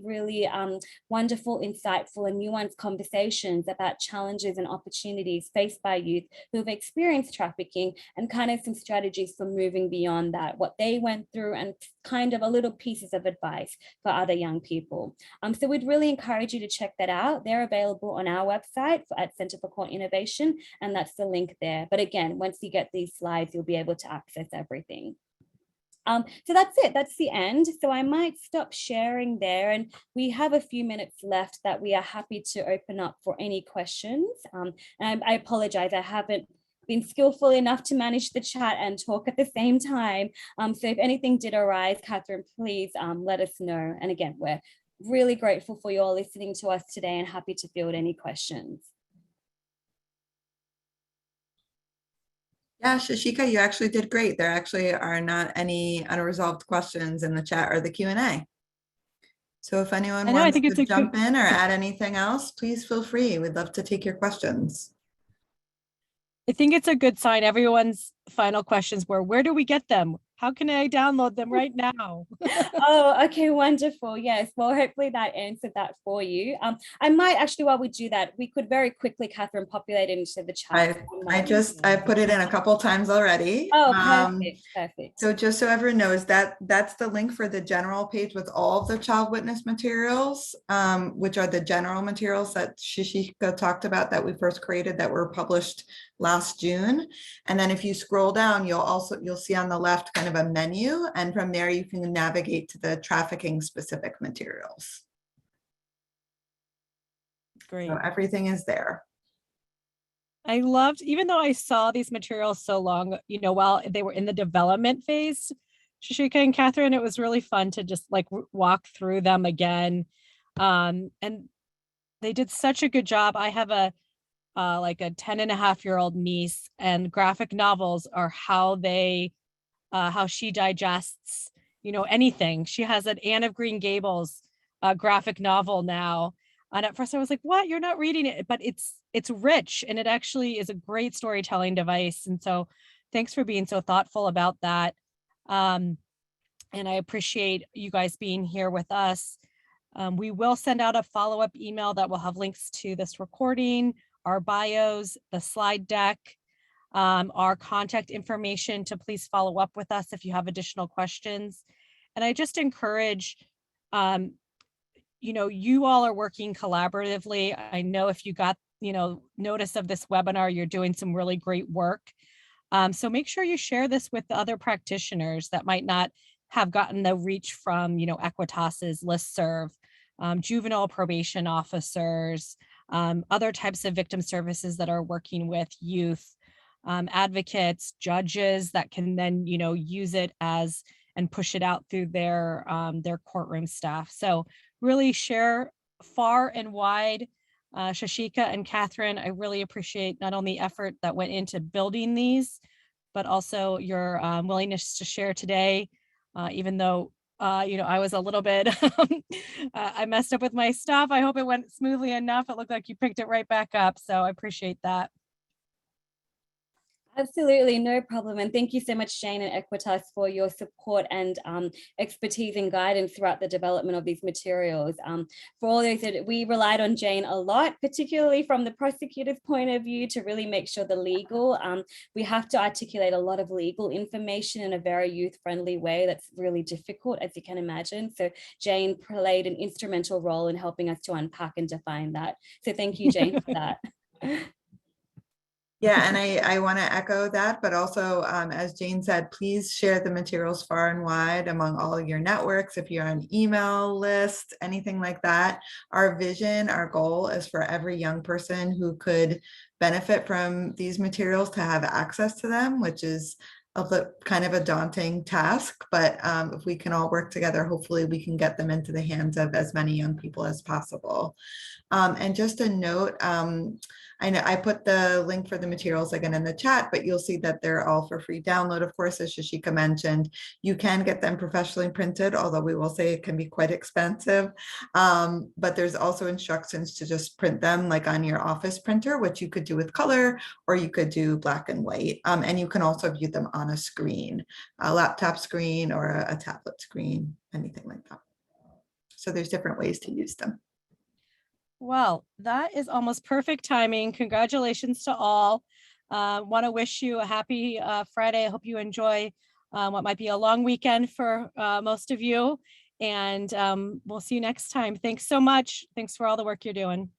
[SPEAKER 2] wonderful, insightful, and nuanced conversations about challenges and opportunities faced by youth who have experienced trafficking, and kind of some strategies for moving beyond that, what they went through, and kind of a little pieces of advice for other young people. So we'd really encourage you to check that out. They're available on our website at Center for Court Innovation, and that's the link there. But again, once you get these slides, you'll be able to access everything. So that's it, that's the end. So I might stop sharing there, and we have a few minutes left that we are happy to open up for any questions. And I apologize, I haven't been skillful enough to manage the chat and talk at the same time. So if anything did arise, Catherine, please let us know. And again, we're really grateful for you all listening to us today, and happy to field any questions.
[SPEAKER 3] Yeah, Shashika, you actually did great. There actually are not any unresolved questions in the chat or the Q&A. So if anyone wants to jump in or add anything else, please feel free. We'd love to take your questions.
[SPEAKER 1] I think it's a good sign. Everyone's final questions were, where do we get them? How can I download them right now?
[SPEAKER 2] Oh, okay, wonderful. Yes, well, hopefully that answered that for you. I might actually, while we do that, we could very quickly, Catherine, populate it into the chat.
[SPEAKER 3] I put it in a couple times already.
[SPEAKER 2] Oh, perfect.
[SPEAKER 3] So just so everyone knows, that's the link for the general page with all of the child witness materials, which are the general materials that Shashika talked about that we first created that were published last June. And then if you scroll down, you'll see on the left kind of a menu, and from there you can navigate to the trafficking specific materials.
[SPEAKER 1] Great.
[SPEAKER 3] So everything is there.
[SPEAKER 1] I loved, even though I saw these materials so long, while they were in the development phase, Shashika and Catherine, it was really fun to just like walk through them again. And they did such a good job. I have a like a 10-and-a-half-year-old niece, and graphic novels are how she digests, anything. She has an Anne of Green Gables graphic novel now. And at first I was like, what? You're not reading it, but it's rich, and it actually is a great storytelling device. And so thanks for being so thoughtful about that. And I appreciate you guys being here with us. We will send out a follow-up email that will have links to this recording, our bios, the slide deck, our contact information to please follow up with us if you have additional questions. And I just encourage, you all are working collaboratively. I know if you got, notice of this webinar, you're doing some really great work. So make sure you share this with the other practitioners that might not have gotten the reach from, AEquitas's listserv, juvenile probation officers, other types of victim services that are working with youth, advocates, judges that can then, use it as and push it out through their courtroom staff. So really share far and wide. Shashika and Catherine, I really appreciate not only the effort that went into building these, but also your willingness to share today, even though I was a little bit, I messed up with my stuff. I hope it went smoothly enough. It looked like you picked it right back up. So I appreciate that.
[SPEAKER 2] Absolutely, no problem. And thank you so much, Jane and AEquitas, for your support and expertise and guidance throughout the development of these materials. For all those that we relied on Jane a lot, particularly from the prosecutor's point of view, to really make sure the legal, we have to articulate a lot of legal information in a very youth-friendly way that's really difficult, as you can imagine. So Jane played an instrumental role in helping us to unpack and define that. So thank you, Jane, for that.
[SPEAKER 3] Yeah, and I want to echo that, but also, as Jane said, please share the materials far and wide among all your networks. If you're on email list, anything like that. Our vision, our goal is for every young person who could benefit from these materials to have access to them, which is kind of a daunting task, but if we can all work together, hopefully we can get them into the hands of as many young people as possible. And just a note, I know I put the link for the materials again in the chat, but you'll see that they're all for free download. Of course, as Shashika mentioned, you can get them professionally printed, although we will say it can be quite expensive. But there's also instructions to just print them like on your office printer, which you could do with color, or you could do black and white. And you can also view them on a screen, a laptop screen or a tablet screen, anything like that. So there's different ways to use them.
[SPEAKER 1] Well, that is almost perfect timing. Congratulations to all. Want to wish you a happy Friday. I hope you enjoy what might be a long weekend for most of you. And we'll see you next time. Thanks so much. Thanks for all the work you're doing.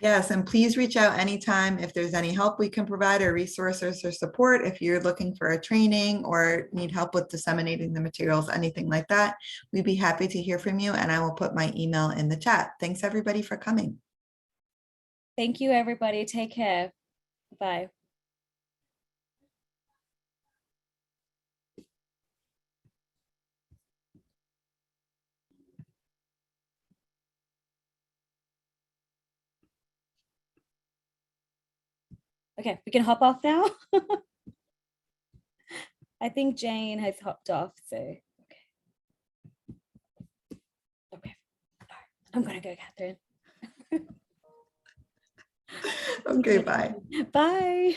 [SPEAKER 3] Yes, and please reach out anytime if there's any help we can provide or resources or support. If you're looking for a training or need help with disseminating the materials, anything like that, we'd be happy to hear from you, and I will put my email in the chat. Thanks everybody for coming.
[SPEAKER 2] Thank you, everybody. Take care. Bye. Okay, we can hop off now. I think Jane has hopped off, so okay. Okay, I'm gonna go, Catherine.
[SPEAKER 3] Okay, bye.
[SPEAKER 2] Bye.